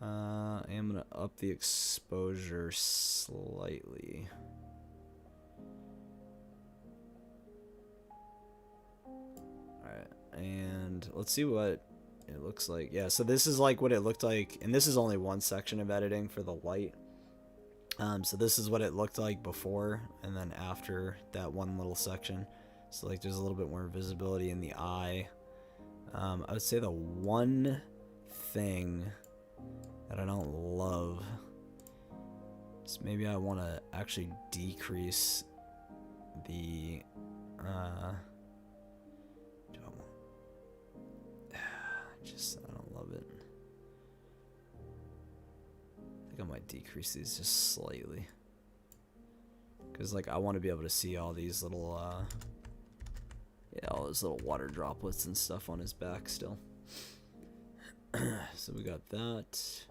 I am going to up the exposure slightly. Alright, and let's see what it looks like. Yeah, so this is like what it looked like, and this is only one section of editing for the light. So this is what it looked like before and then after that one little section. So like there's a little bit more visibility in the eye. I would say the one thing that I don't love is maybe I want to actually decrease the I don't love it. I think I might decrease these just slightly because like I want to be able to see all these little yeah, all those little water droplets and stuff on his back still. So we got that.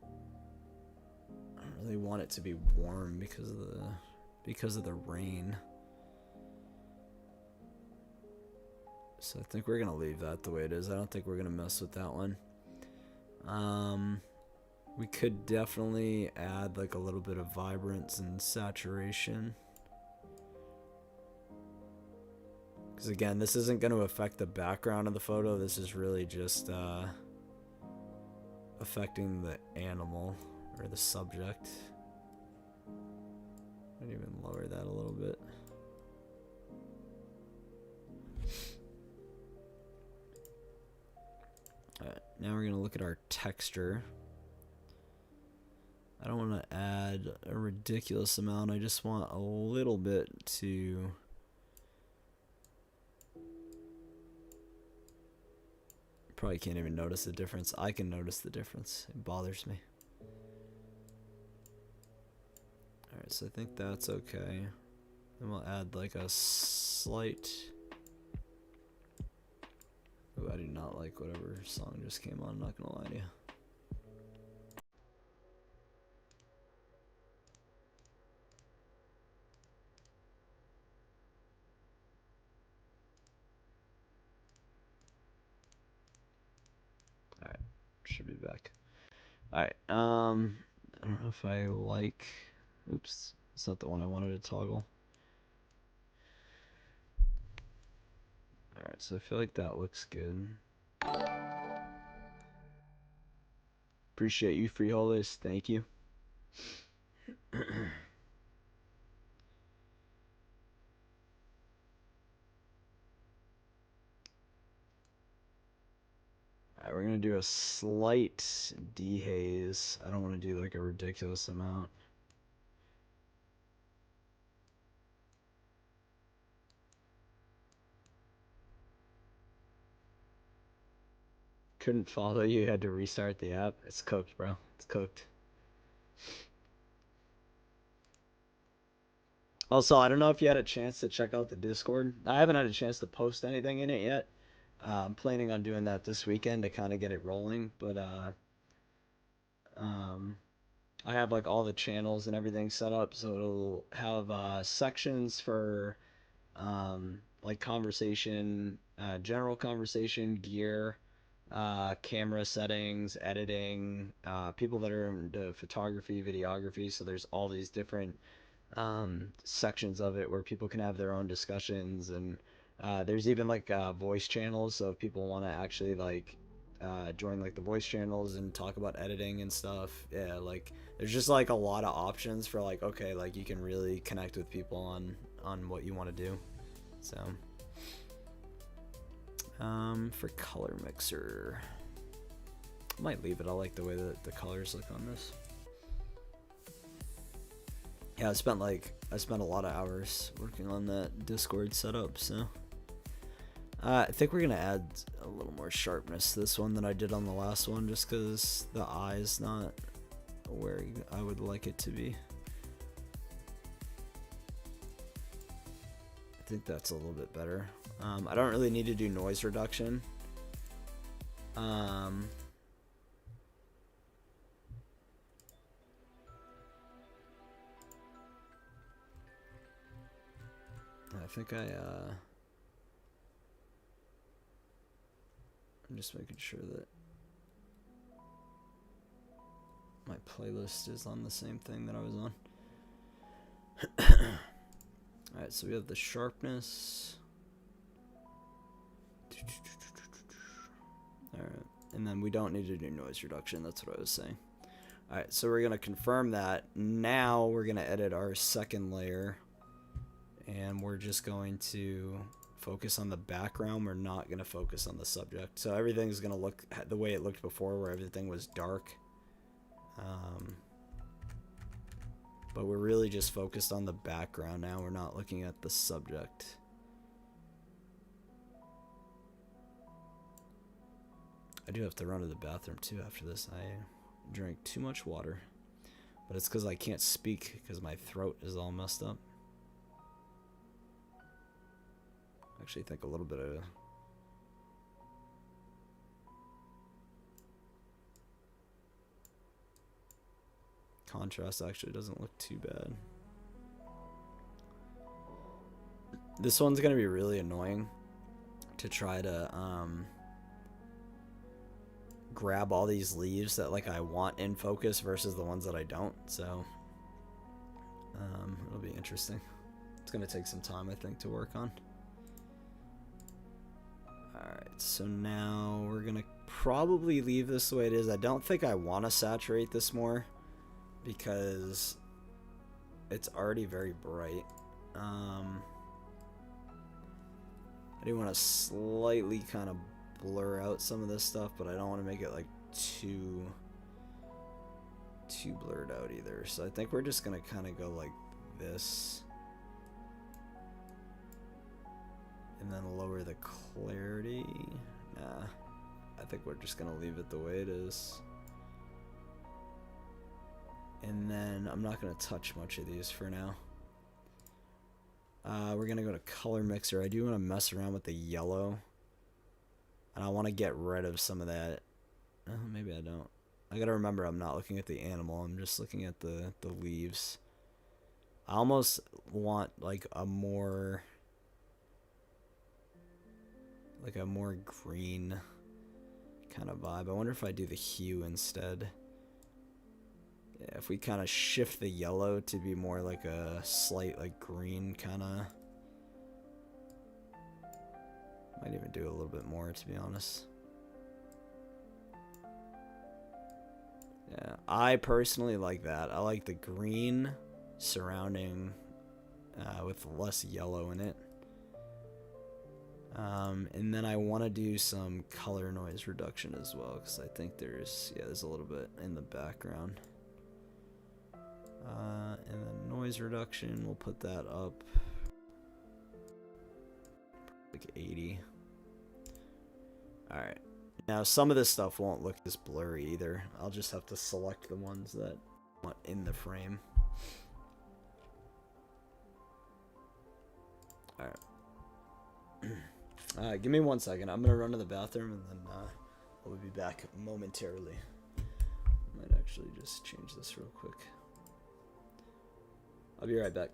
I don't really want it to be warm because of the rain. So I think we're gonna leave that the way it is. I don't think we're gonna mess with that one. We could definitely add like a little bit of vibrance and saturation. Because again, this isn't going to affect the background of the photo. This is really just affecting the animal or the subject. I'd even lower that a little bit. Alright, now we're going to look at our texture. I don't want to add a ridiculous amount. I just want a little bit to probably can't even notice the difference. I can notice the difference. It bothers me. Alright, so I think that's okay. Then we'll add like a slight... Ooh, I do not like whatever song just came on, I'm not gonna lie to you. Alright, should be back. Alright, I don't know if I like... Oops, it's not the one I wanted to toggle. Alright, so I feel like that looks good. Appreciate you, Freeholders. Thank you. Alright, we're gonna do a slight dehaze. I don't want to do like a ridiculous amount. Couldn't follow you, had to restart the app. It's cooked, bro. It's cooked. Also, I don't know if you had a chance to check out the Discord. I haven't had a chance to post anything in it yet. I'm planning on doing that this weekend to kind of get it rolling, but I have like all the channels and everything set up, so it'll have sections for like conversation, general conversation, gear, camera settings, editing, people that are into photography, videography. So there's all these different sections of it where people can have their own discussions, and there's even like voice channels, so if people want to actually like join like the voice channels and talk about editing and stuff. Yeah, like there's just like a lot of options for like, okay, like you can really connect with people on what you want to do. So for color mixer, I might leave it. I like the way that the colors look on this. Yeah, I spent a lot of hours working on that Discord setup, so I think we're gonna add a little more sharpness to this one than I did on the last one, just because the eye is not where I would like it to be. I think that's a little bit better. I don't really need to do noise reduction. I think I'm just making sure that my playlist is on the same thing that I was on. Alright, so we have the sharpness. Alright, and then we don't need to do noise reduction, that's what I was saying. Alright, so we're going to confirm that. Now we're going to edit our second layer. And we're just going to focus on the background. We're not going to focus on the subject. So everything's going to look the way it looked before, where everything was dark. But we're really just focused on the background now. We're not looking at the subject. I do have to run to the bathroom too after this. I drank too much water. But it's because I can't speak because my throat is all messed up. Actually, I think a little bit of contrast actually doesn't look too bad. This one's gonna be really annoying to try to grab all these leaves that like I want in focus versus the ones that I don't. So it'll be interesting. It's gonna take some time, I think, to work on. Alright, so now we're gonna probably leave this the way it is. I don't think I want to saturate this more because it's already very bright. I do want to slightly kind of blur out some of this stuff, but I don't want to make it like too blurred out either. So I think we're just gonna kind of go like this, and then lower the clarity. Nah, I think we're just gonna leave it the way it is. And then I'm not gonna touch much of these for now. We're gonna go to color mixer. I do want to mess around with the yellow, and I want to get rid of some of that. Maybe I don't. I gotta remember I'm not looking at the animal. I'm just looking at the leaves. I almost want like a more green kind of vibe. I wonder if I do the hue instead. Yeah, if we kind of shift the yellow to be more like a slight like green kind of. Might even do a little bit more, to be honest. Yeah, I personally like that. I like the green surrounding with less yellow in it. And then I want to do some color noise reduction as well, because I think there's a little bit in the background. And then noise reduction, we'll put that up like 80. Alright. Now some of this stuff won't look this blurry either. I'll just have to select the ones that I want in the frame. Alright. Give me 1 second. I'm gonna run to the bathroom and then I'll be back momentarily. Might actually just change this real quick. I'll be right back.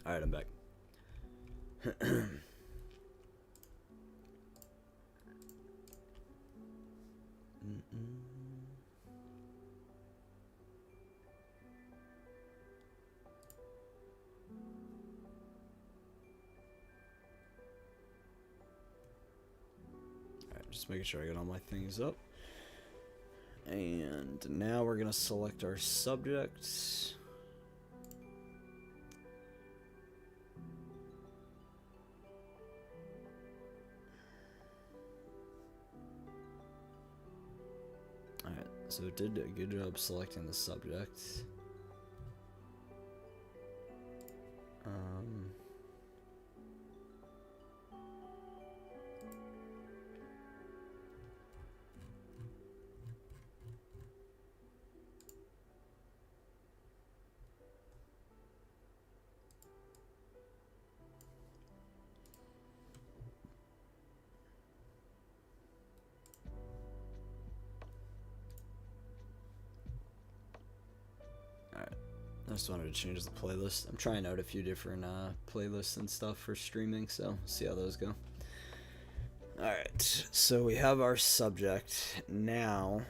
Alright, I'm back. Alright, just making sure I got all my things up. And now we're gonna select our subjects. Alright, So it did a good job selecting the subject. Alright, I just wanted to change the playlist. I'm trying out a few different playlists and stuff for streaming, so see how those go. Alright, so we have our subject. Now,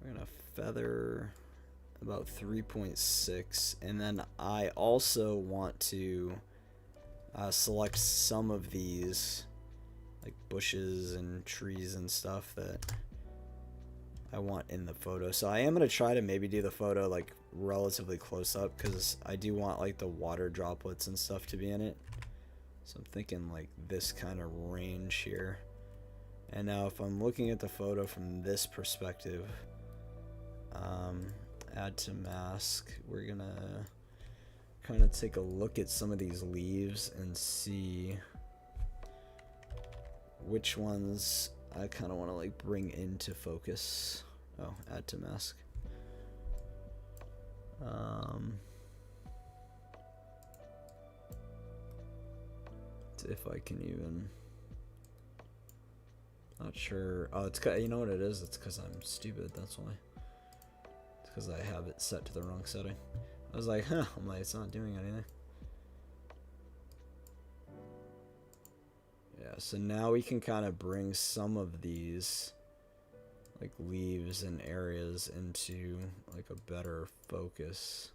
we're going to feather about 3.6, and then I also want to select some of these, like bushes and trees and stuff that I want in the photo. So I am going to try to maybe do the photo like relatively close up, because I do want like the water droplets and stuff to be in it. So I'm thinking like this kind of range here. And now if I'm looking at the photo from this perspective, add to mask, we're gonna kind of take a look at some of these leaves and see which ones I kind of want to like bring into focus. Oh, add to mask. If I can even, not sure. Oh, it's, you know what it is? It's because I'm stupid. That's why. It's because I have it set to the wrong setting. I was like, huh. I'm like, it's not doing anything. Yeah. So now we can kind of bring some of these, like leaves and areas, into like a better focus.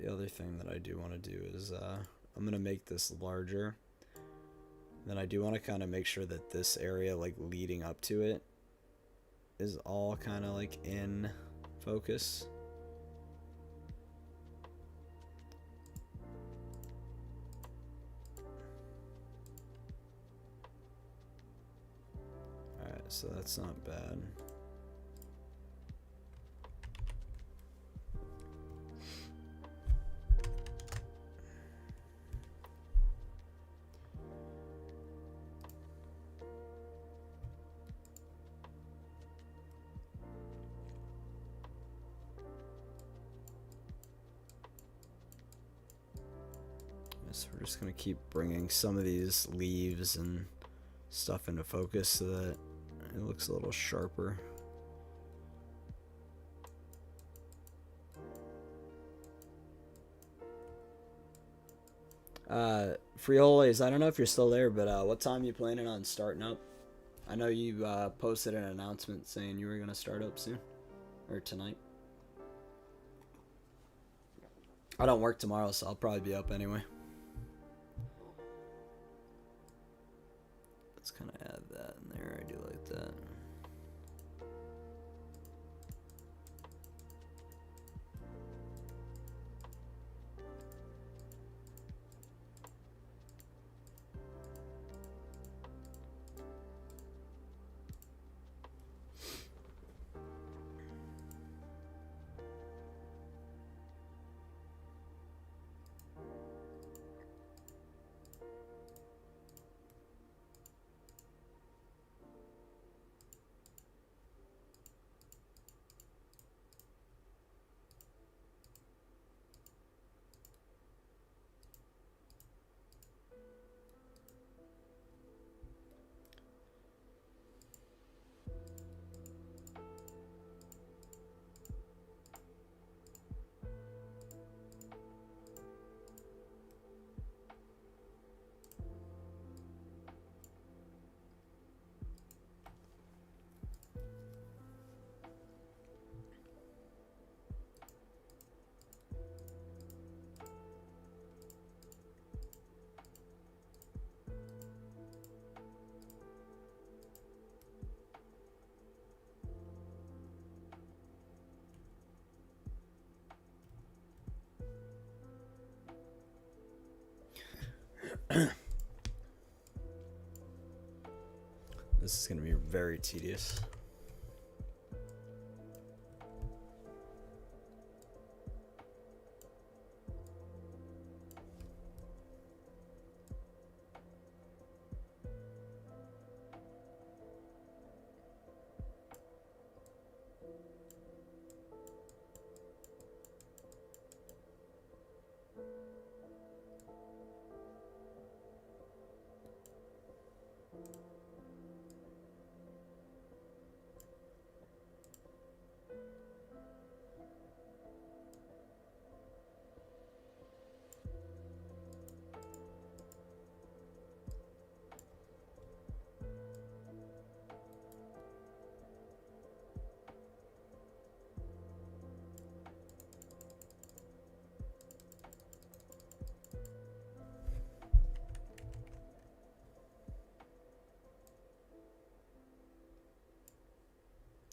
The other thing that I do want to do is I'm going to make this larger. Then I do want to kind of make sure that this area like leading up to it is all kind of like in focus. Alright, so that's not bad. So we're just going to keep bringing some of these leaves and stuff into focus so that it looks a little sharper. Frijoles, I don't know if you're still there, but what time are you planning on starting up? I know you posted an announcement saying you were going to start up soon, or tonight. I don't work tomorrow, so I'll probably be up anyway. Let's kind of add that in there. I do like that. This is going to be very tedious.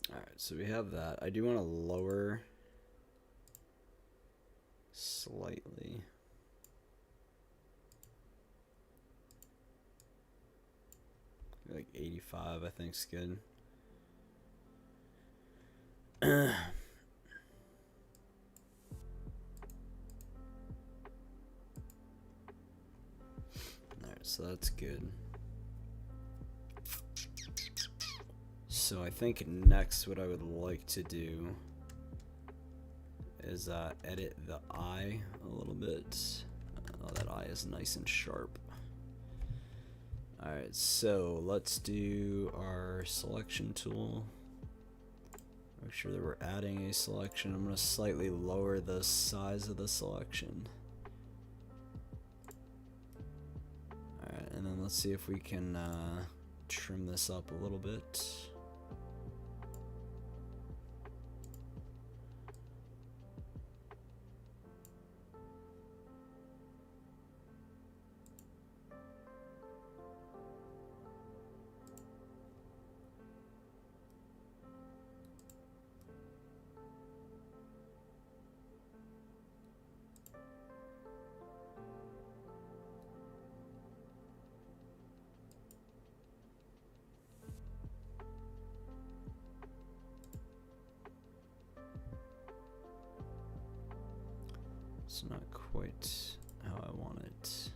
Alright, so we have that. I do want to lower slightly. Like 85, I think is good. Alright, so that's good. So I think next what I would like to do is edit the eye a little bit. Oh, that eye is nice and sharp. Alright, so let's do our selection tool. Make sure that we're adding a selection. I'm going to slightly lower the size of the selection. Alright, and then let's see if we can trim this up a little bit. It's not quite how I want it.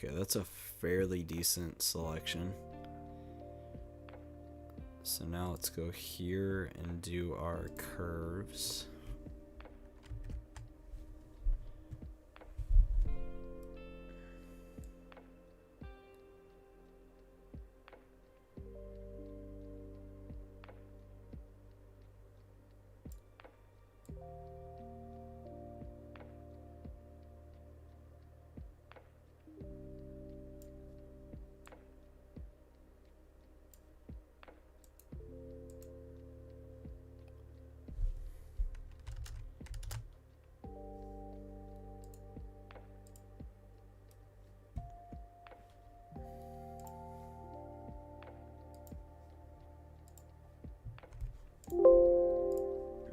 Okay, that's a fairly decent selection. So now let's go here and do our curves.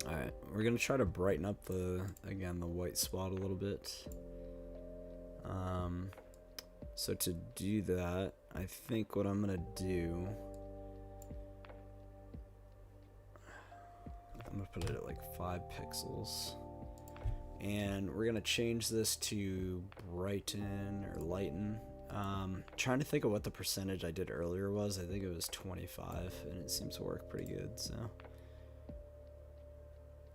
Alright, we're gonna try to brighten up the white spot a little bit. So to do that, I think what I'm gonna do, I'm gonna put it at like 5 pixels. And we're gonna change this to brighten or lighten. Trying to think of what the percentage I did earlier was. I think it was 25, and it seems to work pretty good. So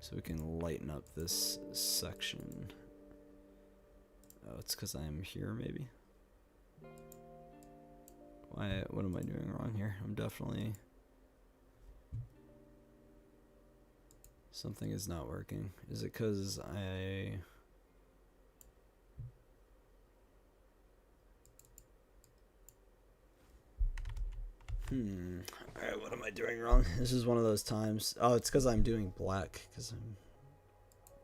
So we can lighten up this section. Oh, it's because I'm here, maybe? Why? What am I doing wrong here? I'm definitely... Something is not working. Is it because I... Alright, what am I doing wrong? This is one of those times. Oh, it's because I'm doing black, because I'm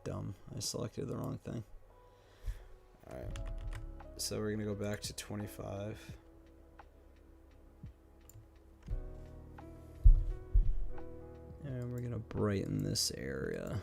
dumb. I selected the wrong thing. Alright. So we're going to go back to 25. And we're going to brighten this area.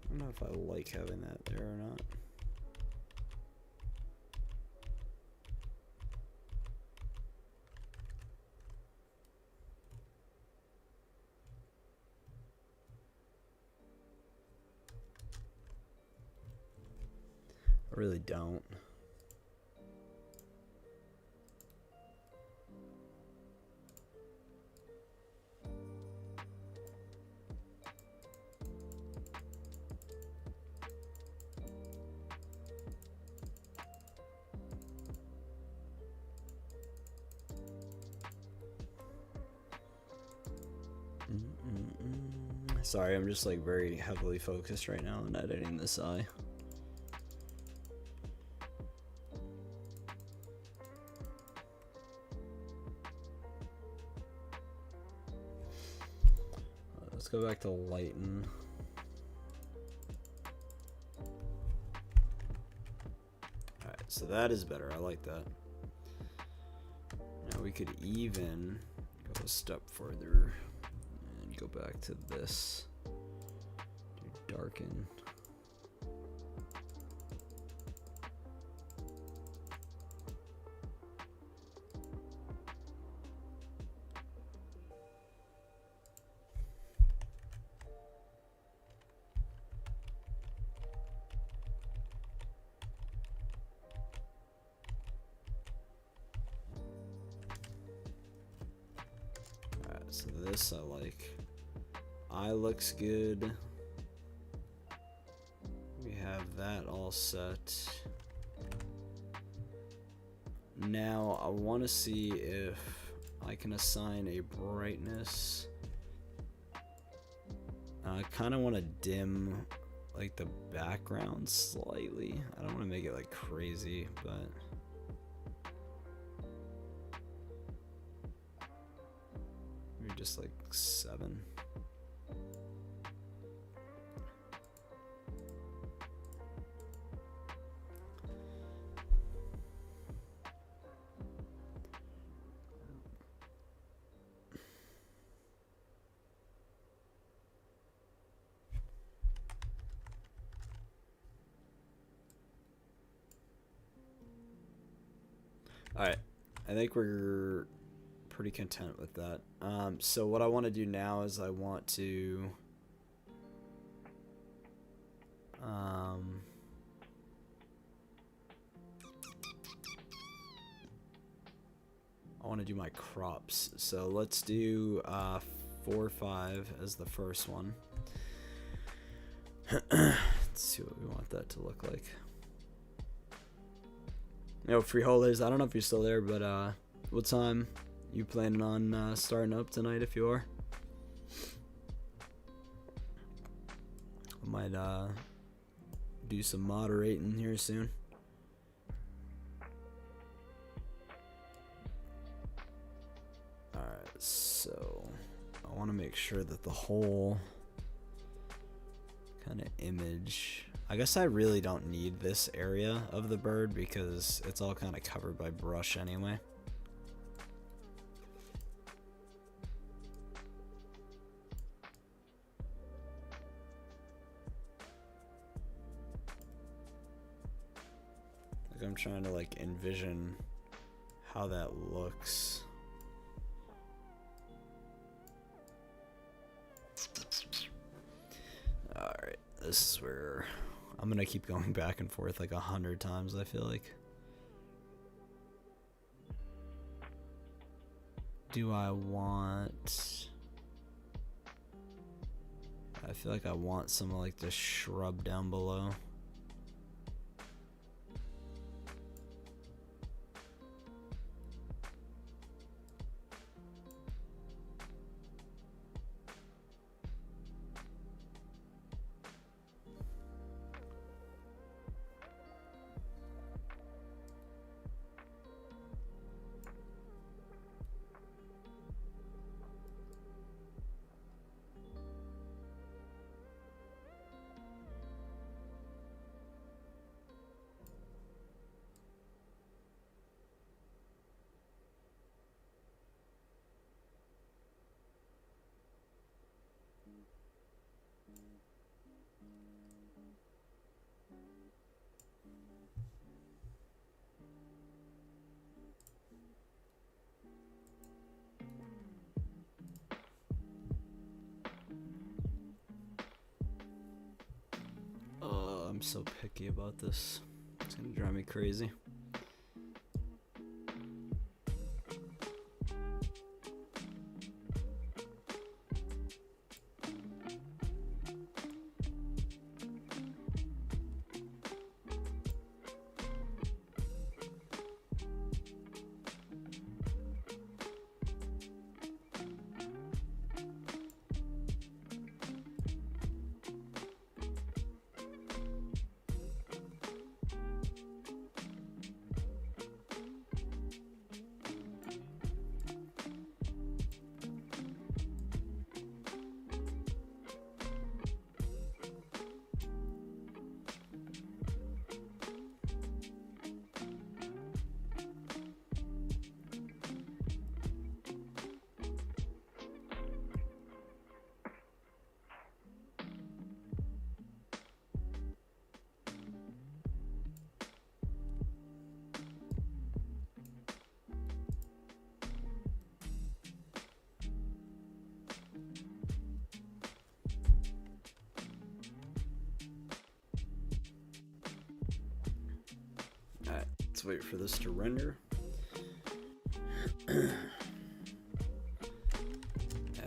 I don't know if I like having that there or not. I really don't. Sorry, I'm just like very heavily focused right now on editing this eye. Let's go back to lighten. Alright, so that is better. I like that. Now we could even go a step further and go back to this. Do darken. So this I like. Eye looks good. We have that all set. Now I want to see if I can assign a brightness. I kind of want to dim like the background slightly. I don't want to make it like crazy, but maybe just like 7. Alright, I think we're pretty content with that. So what I want to do now is I want to want to do my crops. So let's do 4-5 as the first one. Let's see what we want that to look like. Yo, freeholders, I don't know if you're still there, but what time you planning on starting up tonight if you are? I might do some moderating here soon. Alright, so I want to make sure that the whole kind of image, I guess I really don't need this area of the bird because it's all kind of covered by brush anyway. Like I'm trying to like envision how that looks. Alright, this is where I'm gonna keep going back and forth like 100 times, I feel like. Do I want... I feel like I want some like this shrub down below. I'm so picky about this. It's gonna drive me crazy. Alright, let's wait for this to render. Yeah,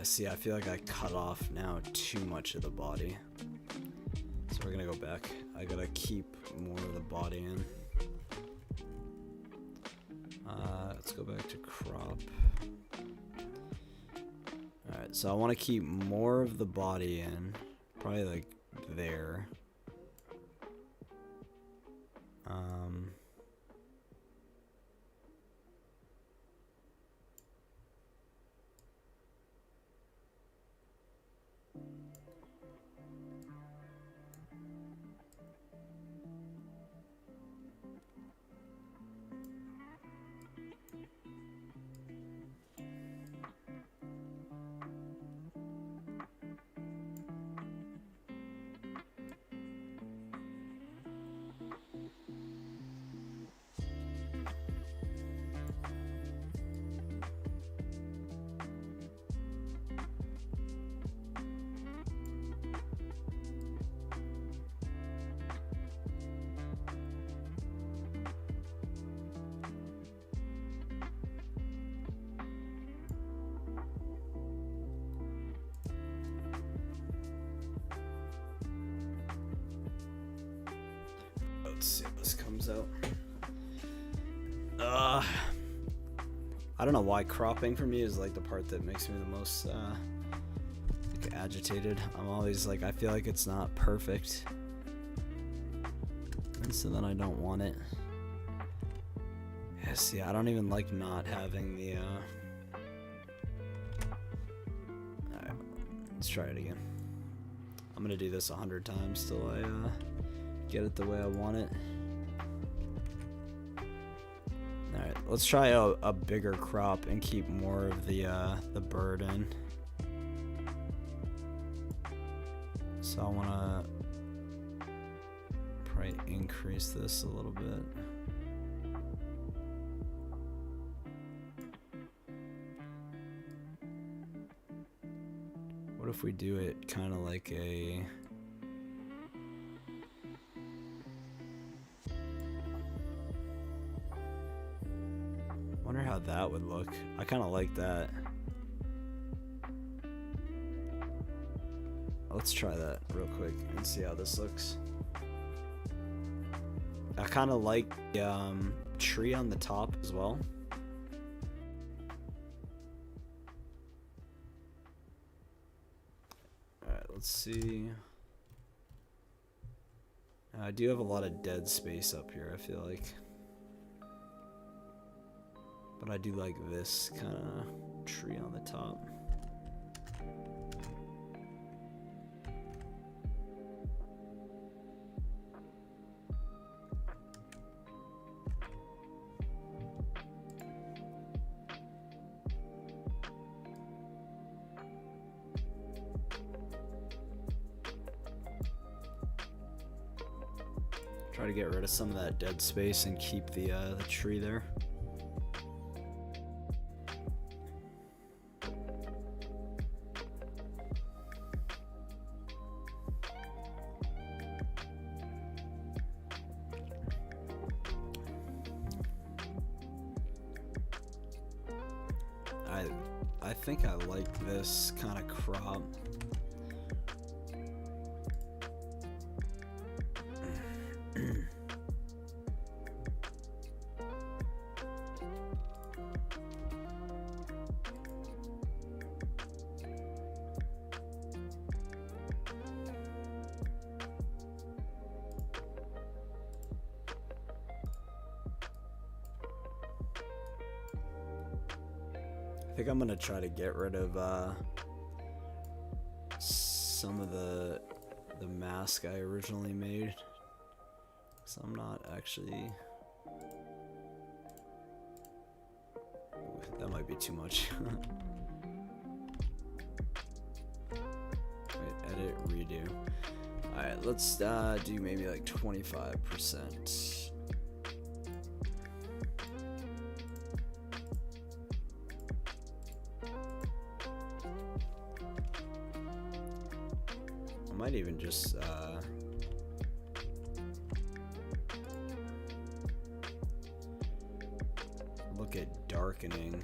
see, I feel like I cut off now too much of the body. So we're gonna go back. I gotta keep more of the body in. Let's go back to crop. Alright, so I want to keep more of the body in. Probably like there. Let's see if this comes out. I don't know why cropping for me is like the part that makes me the most like agitated. I'm always like, I feel like it's not perfect, and so then I don't want it. Yeah, see, I don't even like not having the Alright, let's try it again. I'm gonna do this 100 times till I get it the way I want it. Alright, let's try a bigger crop and keep more of the bird in. So I wanna probably increase this a little bit. What if we do it kind of like a... Wonder how that would look. I kind of like that. Let's try that real quick and see how this looks. I kind of like the tree on the top as well. Alright, let's see. I do have a lot of dead space up here, I feel like. But I do like this kind of tree on the top. Try to get rid of some of that dead space and keep the tree there. I think I like this kind of crop. I think I'm gonna try to get rid of some of the mask I originally made, so I'm not actually... Ooh, that might be too much. Wait, edit, redo. Alright, let's do maybe like 25%. I might even just look at darkening.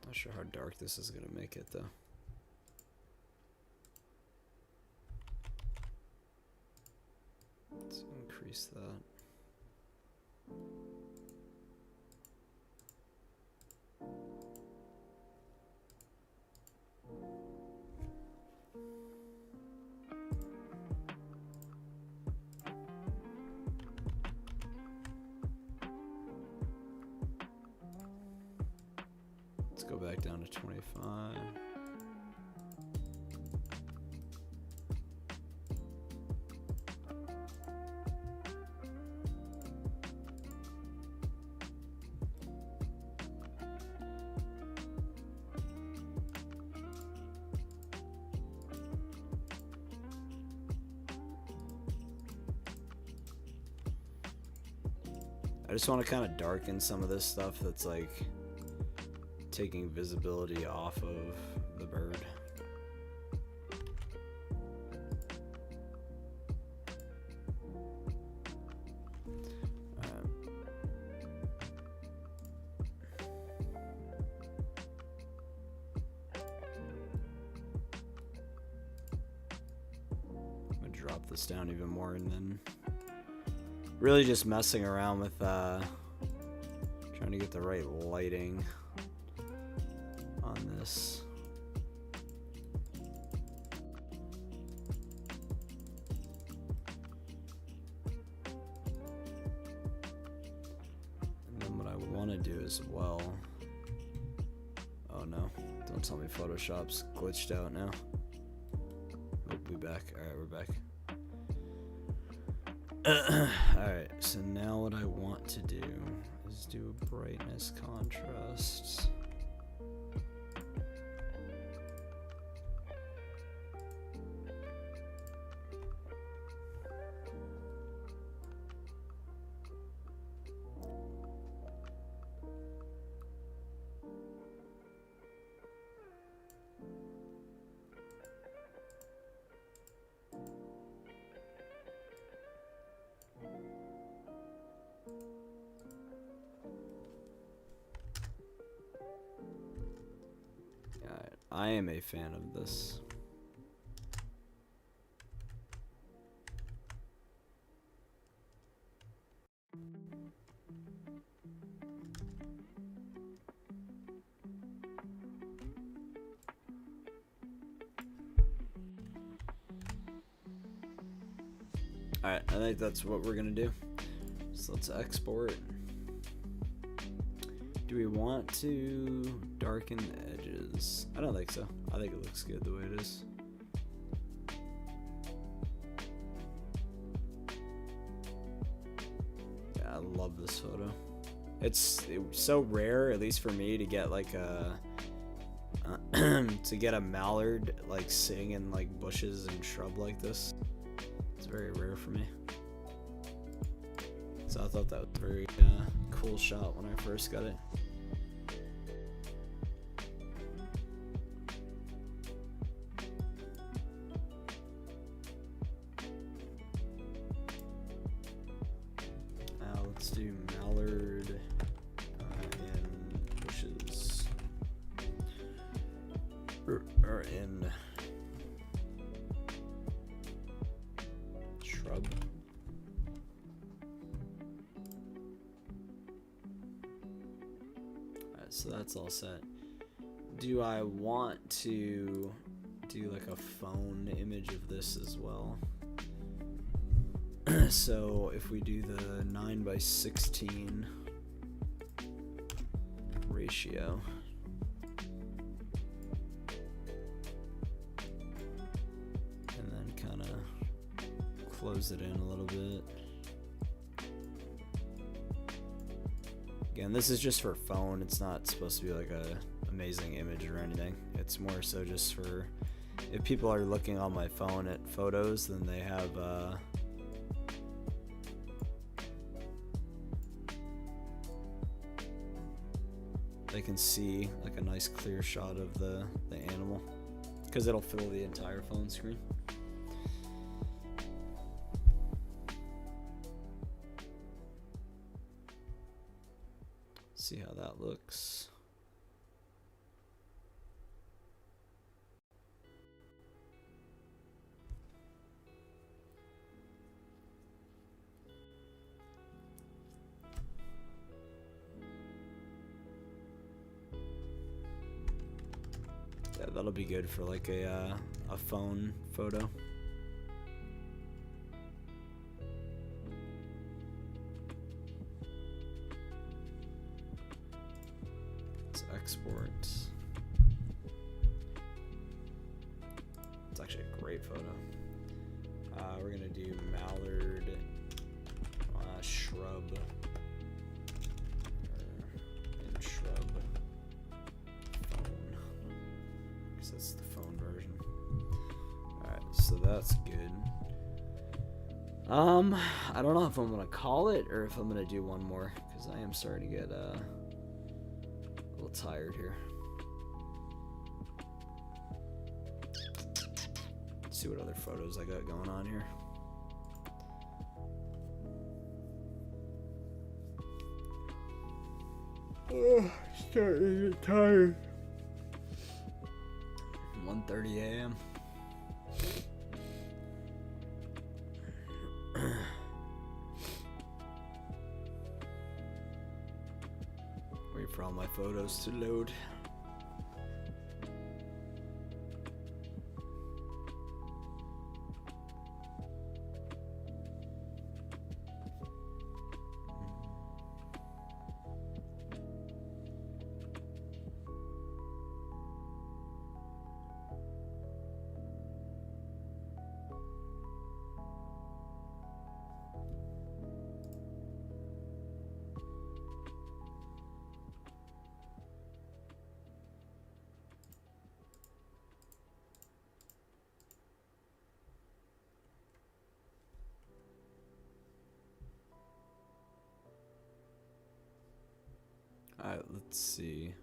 Not sure how dark this is gonna make it though. Let's increase that. Let's go back down to 25. I just want to kind of darken some of this stuff that's like taking visibility off of the bird. drop this down even more, and then really just messing around with trying to get the right lighting on this. And then what I want to do as well, oh no, don't tell me Photoshop's glitched out now. Nope, we back. Alright, we're back. Alright, so now what I want to do is do a brightness contrast. I am a fan of this. Alright, I think that's what we're gonna do. So let's export. Do we want to darken the edges? I don't think so. I think it looks good the way it is. Yeah, I love this photo. It's so rare, at least for me, to get like a to get a mallard like sitting in like bushes and shrub like this. It's very rare for me. So I thought that was a very cool shot when I first got it. Now let's do mallard in bushes. Or in shrub. So that's all set. Do I want to do like a phone image of this as well? So if we do the 9:16 ratio, and then kind of close it in a little bit. Again, this is just for phone. It's not supposed to be like a amazing image or anything. It's more so just for if people are looking on my phone at photos, then they have they can see like a nice clear shot of the animal, because it'll fill the entire phone screen. See how that looks. Yeah, that'll be good for like a phone photo. Export. It's actually a great photo. We're gonna do mallard shrub in shrub phone, because that's the phone version. Alright, so that's good. I don't know if I'm gonna call it or if I'm gonna do one more, because I am starting to get a little tired here. Let's see what other photos I got going on here. Oh, starting to get tired. 1:30 a.m. Wait for all my photos to load. Alright, let's see.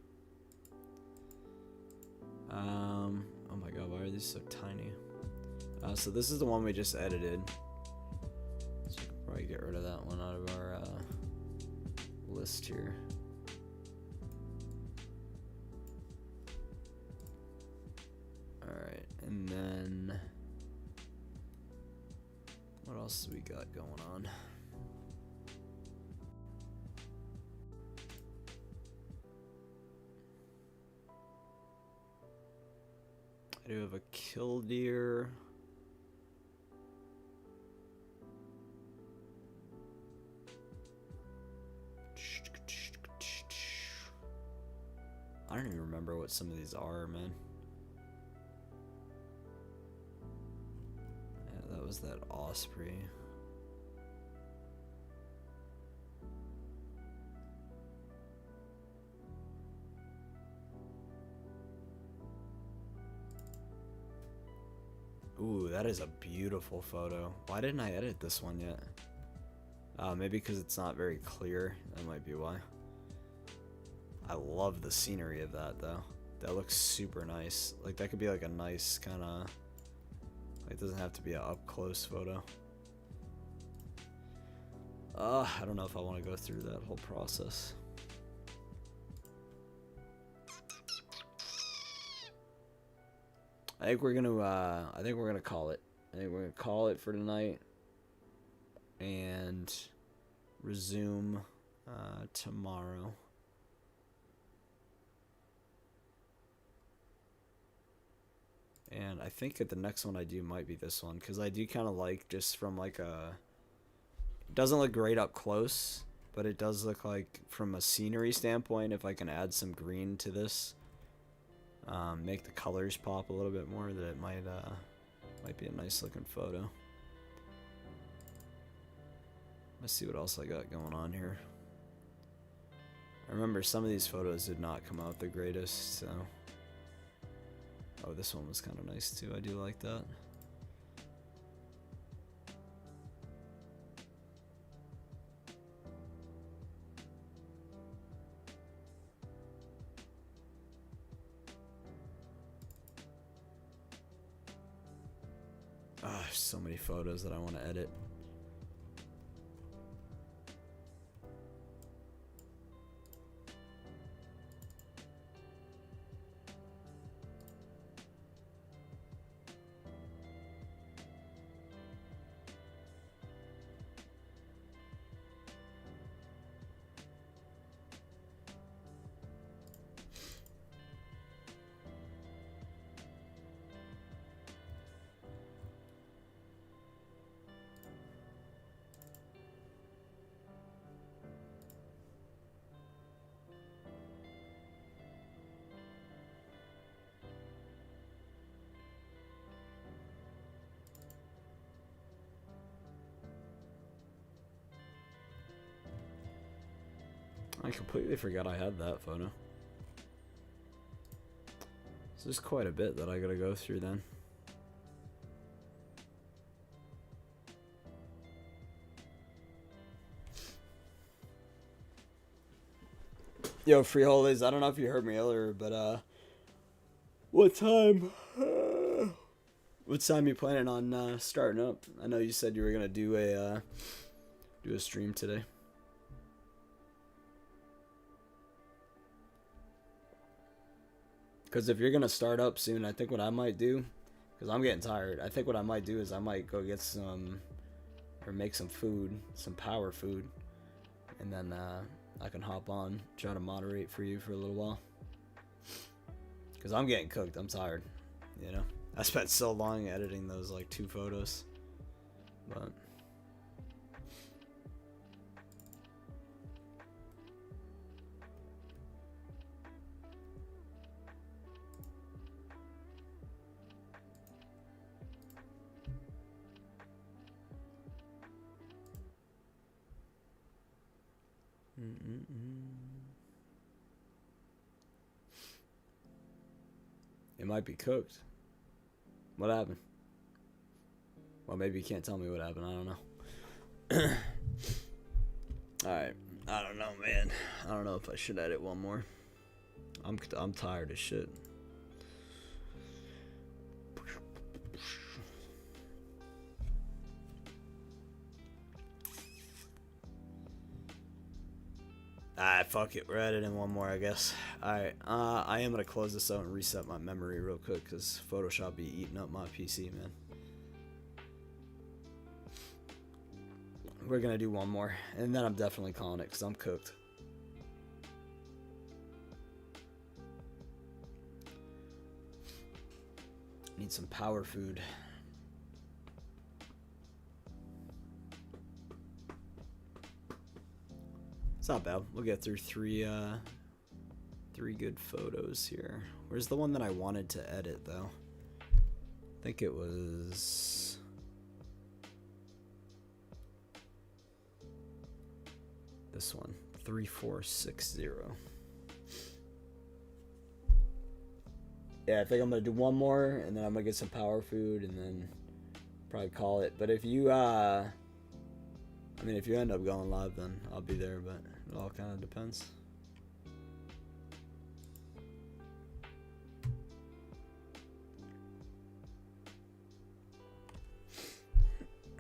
Oh my god, why are these so tiny? So this is the one we just edited. So we can probably get rid of that one out of our list here. Alright, and then what else do we got going on? I do have a killdeer. I don't even remember what some of these are, man. Yeah, that was that osprey. Ooh, that is a beautiful photo. Why didn't I edit this one yet? Maybe because it's not very clear. That might be why. I love the scenery of that, though. That looks super nice. Like, that could be like a nice kind of... It doesn't have to be an up-close photo. I don't know if I want to go through that whole process. I think we're gonna call it. I think we're gonna call it for tonight and resume tomorrow. And I think that the next one I do might be this one, because I do kind of like, just from like a... It doesn't look great up close, but it does look like, from a scenery standpoint, if I can add some green to this, make the colors pop a little bit more, that it might be a nice looking photo. Let's see what else I got going on here. I remember some of these photos did not come out the greatest, so... Oh, this one was kind of nice too. I do like that. Ah, there's so many photos that I want to edit. I completely forgot I had that photo. So there's quite a bit that I gotta go through then. Yo, free holidays, I don't know if you heard me earlier, but what time you planning on starting up? I know you said you were gonna do a stream today. Because if you're going to start up soon, I think what I might do, because I'm getting tired, I think what I might do is I might go get some or make some food, some power food, and then I can hop on, try to moderate for you for a little while. Because I'm getting cooked, I'm tired, you know? I spent so long editing those like 2 photos, but... It might be cooked. What happened? Well, maybe you can't tell me what happened. I don't know. Alright. I don't know, man. I don't know if I should edit one more. I'm tired as shit. Ah, fuck it. We're editing one more, I guess. Alright, I am going to close this out and reset my memory real quick, because Photoshop be eating up my PC, man. We're going to do one more, and then I'm definitely calling it, because I'm cooked. Need some power food. It's not bad. We'll get through three good photos here. Where's the one that I wanted to edit, though? I think it was... this one. 3460. Yeah, I think I'm going to do one more, and then I'm going to get some power food, and then probably call it. But if you, I mean, if you end up going live, then I'll be there, but it all kind of depends.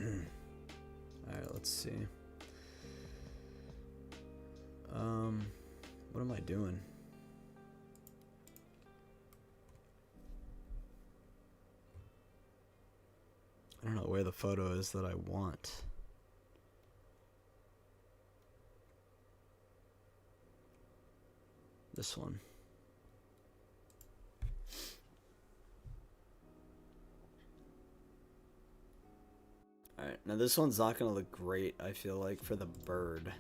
Alright, let's see. What am I doing? I don't know where the photo is that I want. This one. Alright, now this one's not gonna look great, I feel like, for the bird.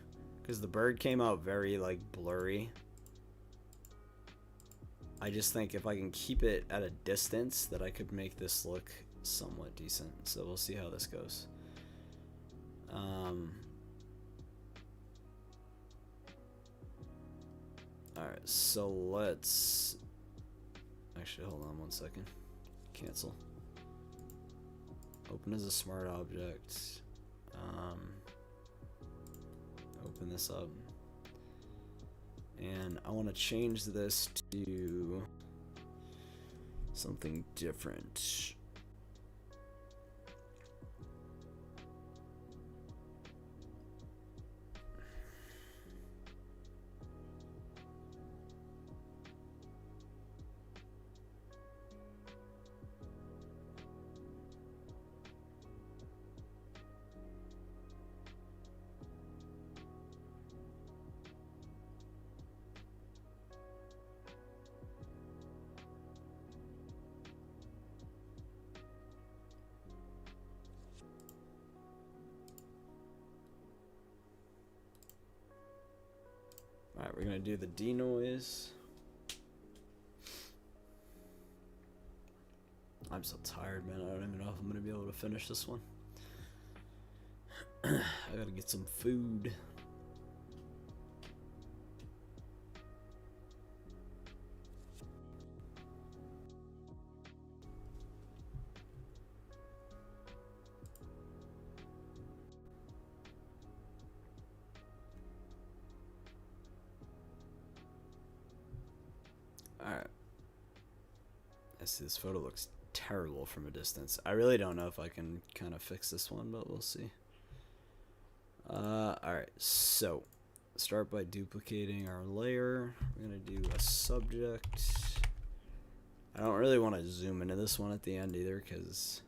Because the bird came out very, like, blurry. I just think if I can keep it at a distance, that I could make this look somewhat decent. So we'll see how this goes. Alright, so let's... actually, hold on one second. Cancel. Open as a smart object. Open this up. And I want to change this to something different. Alright, we're gonna do the denoise. I'm so tired, man. I don't even know if I'm gonna be able to finish this one. I gotta get some food. Alright. I see this photo looks terrible from a distance. I really don't know if I can kind of fix this one, but we'll see. Alright, so start by duplicating our layer. We're gonna do a subject. I don't really want to zoom into this one at the end either, because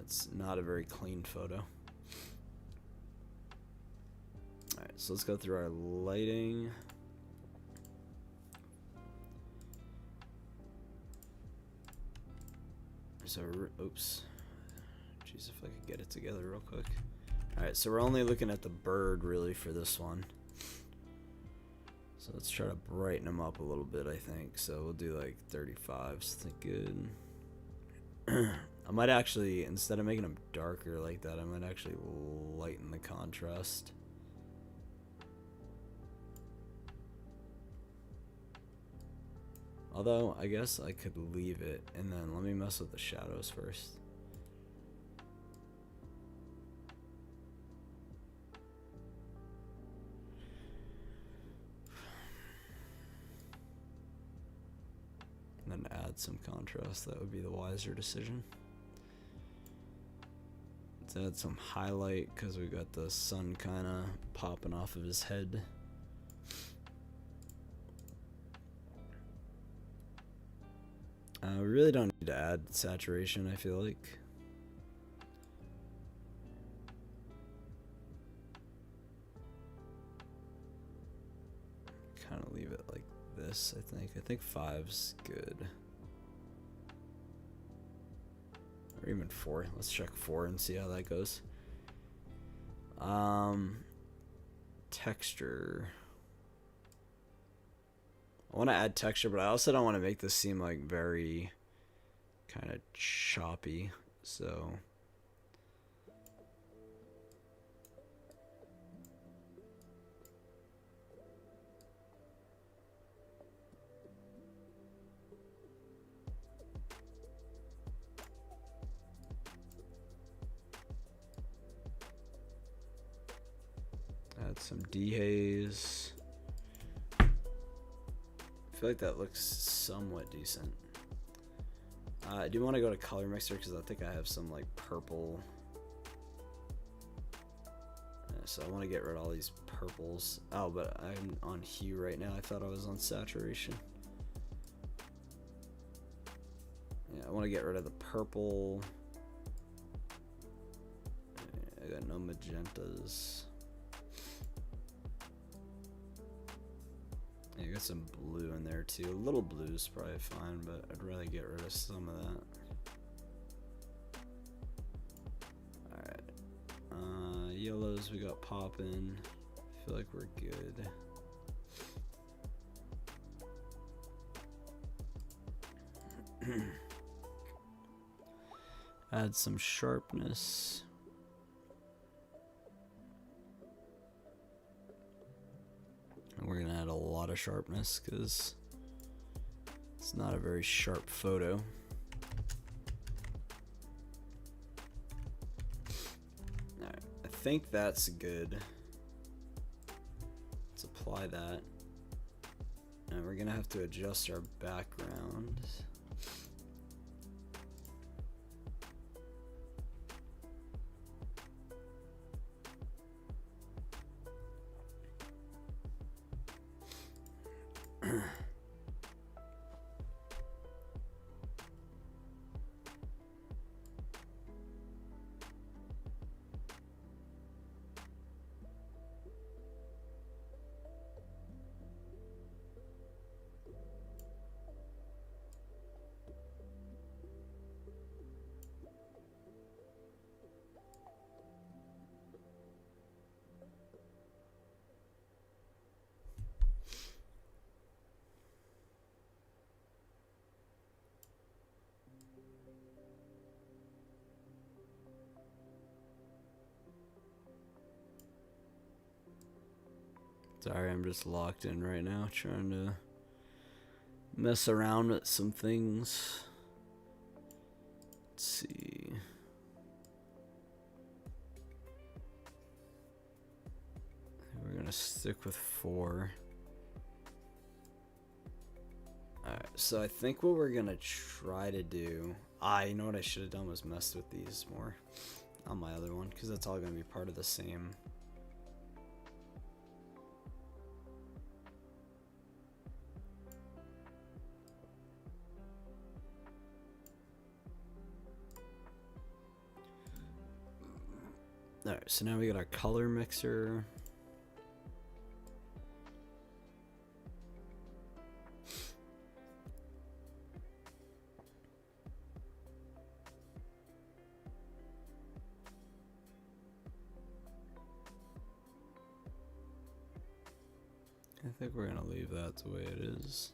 That's not a very clean photo. Alright, so let's go through our lighting. So, oops. Jeez, if I could get it together real quick. Alright, so we're only looking at the bird really for this one. So let's try to brighten them up a little bit, I think. So we'll do like 35s. Think good. I might actually, instead of making them darker like that, I might actually lighten the contrast. Although, I guess I could leave it, and then let me mess with the shadows first. And then add some contrast. That would be the wiser decision. Let's add some highlight because we got the sun kind of popping off of his head. We really don't need to add saturation, I feel like. Kind of leave it like this, I think. I think 5's good. Or even 4. Let's check 4 and see how that goes. Texture. I want to add texture, but I also don't want to make this seem like very kind of choppy. So add some dehaze. I feel like that looks somewhat decent. I do want to go to color mixer because I think I have some like purple. So I want to get rid of all these purples. Oh, but I'm on hue right now. I thought I was on saturation. Yeah, I want to get rid of the purple. I got no magentas. Yeah, I got some blue in there too. A little blue is probably fine, but I'd rather get rid of some of that. Alright. Yellows we got popping. I feel like we're good. Add some sharpness. And we're gonna add a lot of sharpness because it's not a very sharp photo. Alright, I think that's good. Let's apply that. And we're gonna have to adjust our background. Sorry, I'm just locked in right now trying to mess around with some things. Let's see. We're gonna stick with 4. Alright, so I think what we're gonna try to do... you know what I should have done was messed with these more on my other one, because that's all gonna be part of the same... Alright, so now we got our color mixer. I think we're gonna leave that the way it is.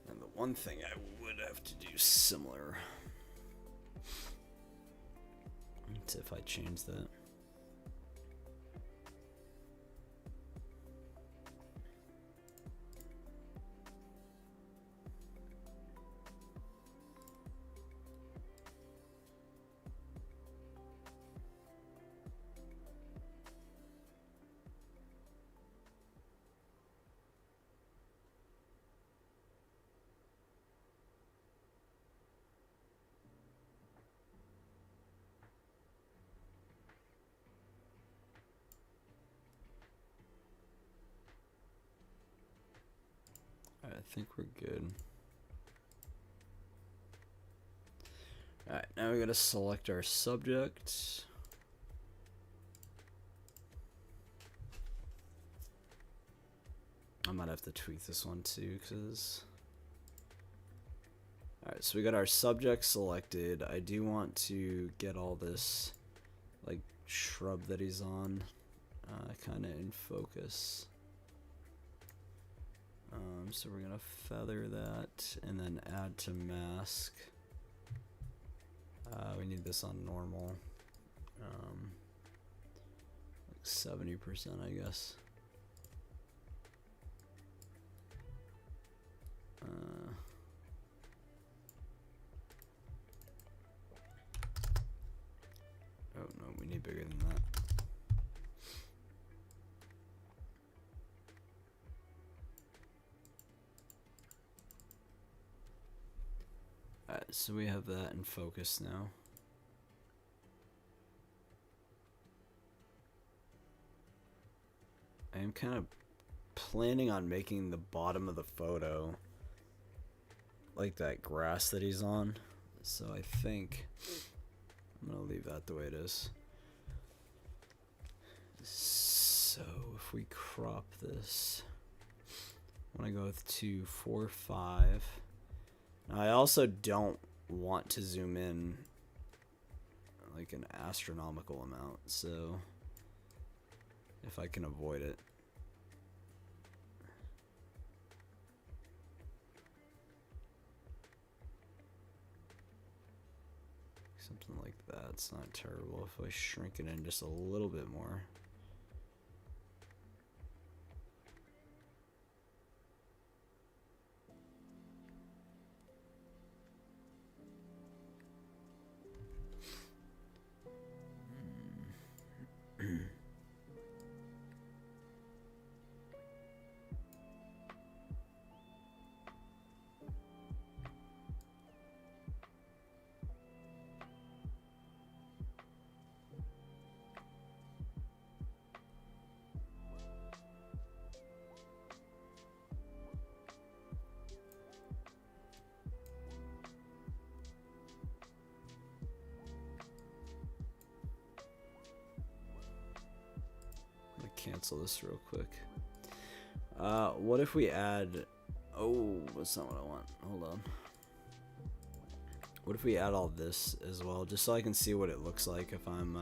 And the one thing I would have to do similar to if I change that. I think we're good. Alright, now we gotta select our subject. I might have to tweak this one too, because... Alright, so we got our subject selected. I do want to get all this, like, shrub that he's on, kind of in focus. So we're gonna feather that and then add to mask. We need this on normal, like 70%, I guess. Oh no, we need bigger than that. Alright, so we have that in focus now. I am kind of planning on making the bottom of the photo like that grass that he's on. So I think I'm gonna leave that the way it is. So if we crop this, I want to go with 245. Now I also don't want to zoom in like an astronomical amount, so if I can avoid it. Something like that, it's not terrible if I shrink it in just a little bit more. Cancel this real quick. What if we add... Oh, that's not what I want. Hold on. What if we add all this as well, just so I can see what it looks like if I'm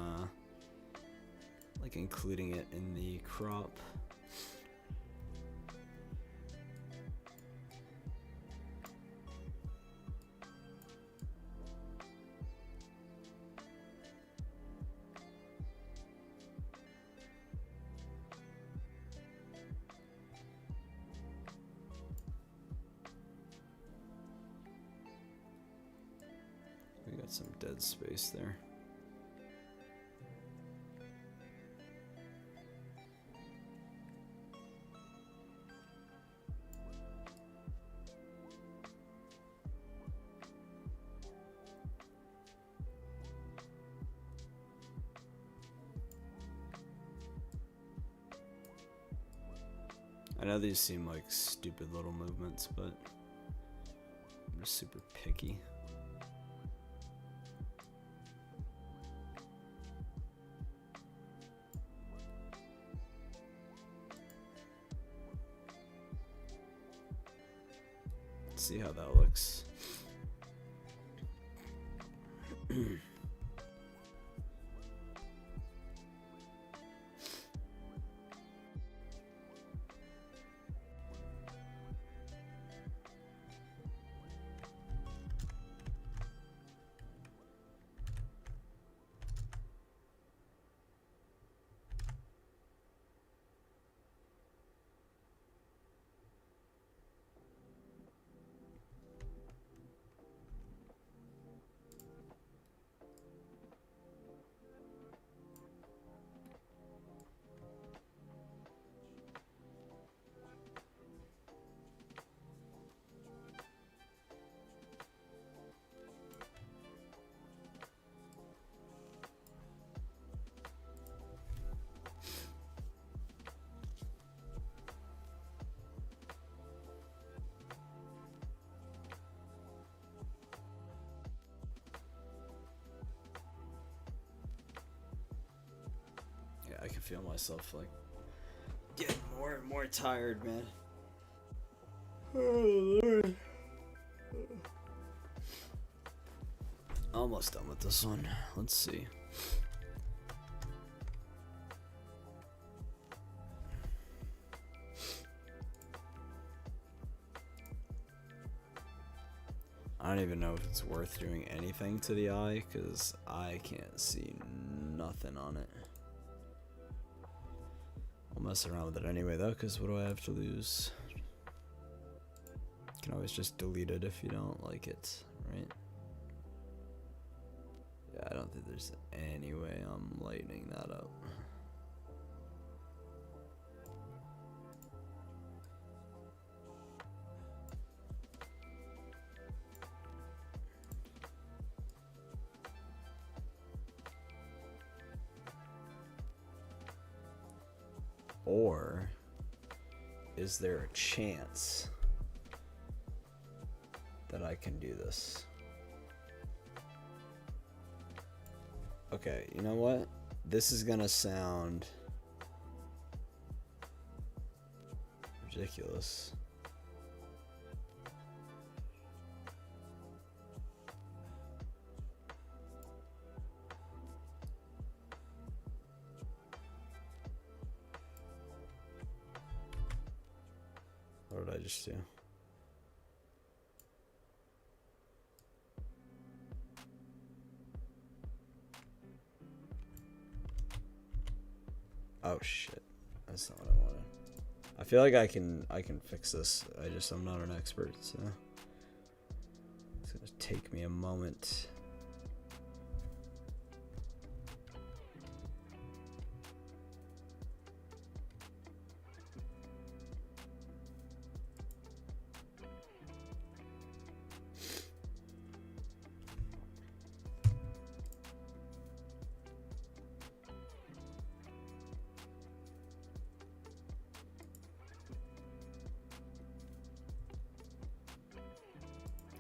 like including it in the crop. We got some dead space there. I know these seem like stupid little movements, but I'm just super picky. Let's see how that looks. Yeah, I can feel myself like getting more and more tired, man. Oh, Lord. Almost done with this one. Let's see. I don't even know if it's worth doing anything to the eye because I can't see nothing on it. I'll mess around with it anyway though, because what do I have to lose? You can always just delete it if you don't like it, right? Yeah, I don't think there's any way I'm lightening that up. Or is there a chance that I can do this? Okay, you know what? This is gonna sound ridiculous. What did I just do? Oh shit. That's not what I wanted. I feel like I can fix this. I'm not an expert, so it's gonna take me a moment.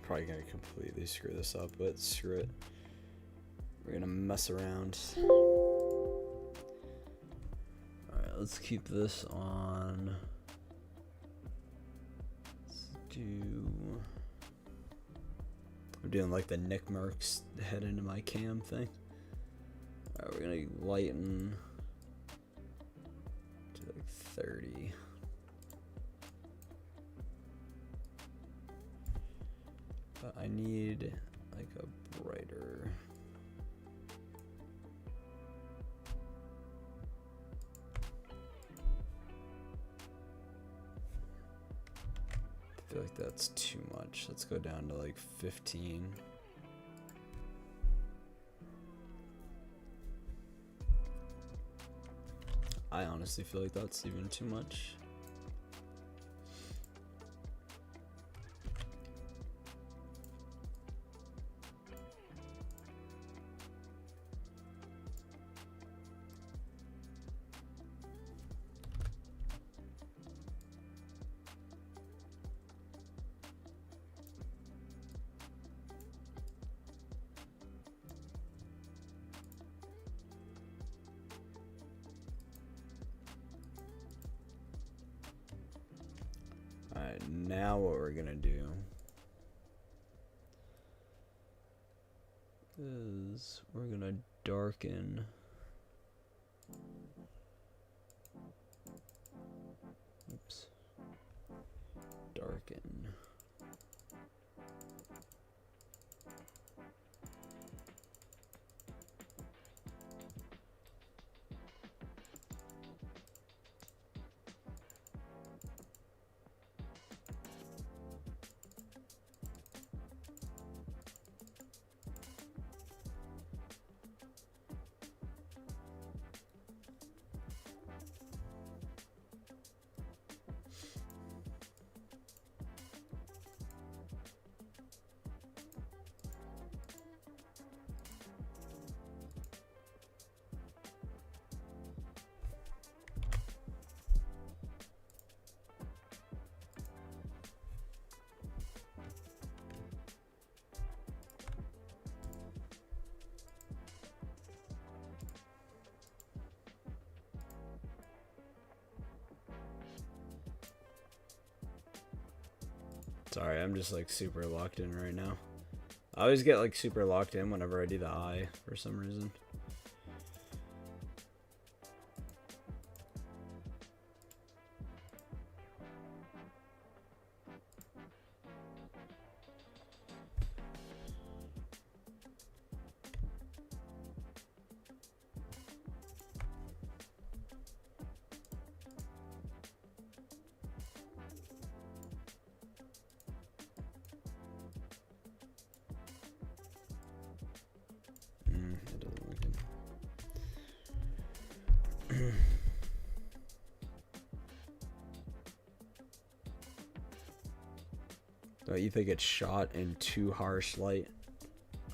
Probably gonna completely screw this up, but screw it. We're gonna mess around. Alright, let's keep this on. Let's do... I'm doing like the Nick Merckx head into my cam thing. Alright, we're gonna lighten to like 30. But I need like a brighter. I feel like that's too much. Let's go down to like 15. I honestly feel like that's even too much. now what we're gonna do is we're gonna darken darken. Sorry, I'm just like super locked in right now. I always get like super locked in whenever I do the eye for some reason. It doesn't look good. Don't you think it's shot in too harsh light?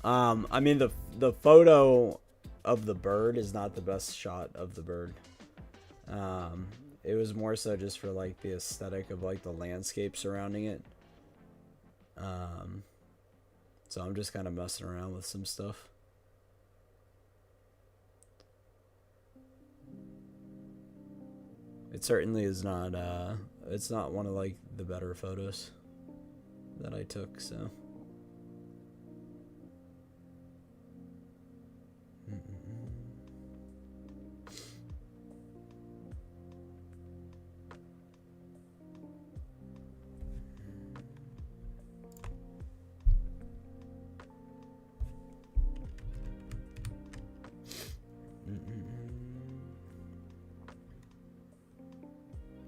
I mean the photo of the bird is not the best shot of the bird. It was more so just for like the aesthetic of like the landscape surrounding it. So I'm just kind of messing around with some stuff. It certainly is not, it's not one of like the better photos that I took, so.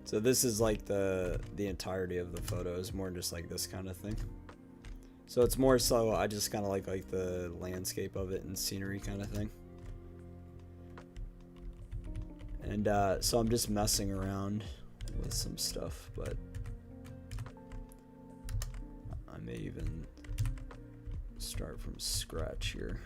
So this is like the entirety of the photo is more just like this kind of thing. So it's more so I just kind of like the landscape of it and scenery kind of thing. And so I'm just messing around with some stuff, but I may even start from scratch here.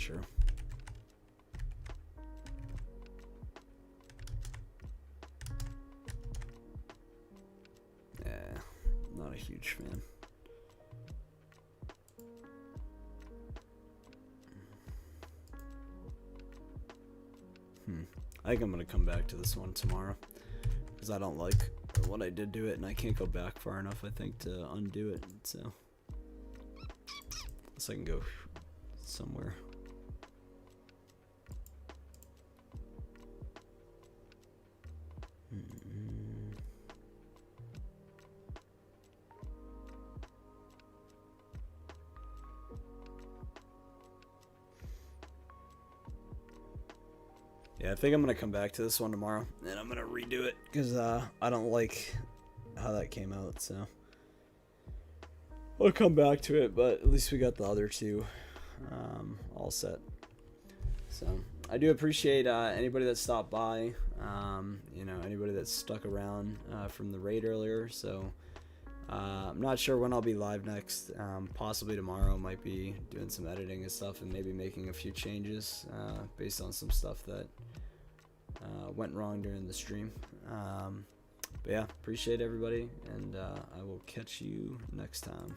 Sure. Yeah, not a huge fan. I think I'm gonna come back to this one tomorrow because I don't like what I did to it, and I can't go back far enough, I think, to undo it. So unless I can go somewhere. Yeah, I think I'm gonna come back to this one tomorrow, and I'm gonna redo it because I don't like how that came out. So I'll come back to it, but at least we got the other two all set. So I do appreciate anybody that stopped by. You know, anybody that stuck around from the raid earlier. So I'm not sure when I'll be live next. Possibly tomorrow. Might be doing some editing and stuff, and maybe making a few changes based on some stuff that went wrong during the stream. But yeah, appreciate everybody, and I will catch you next time.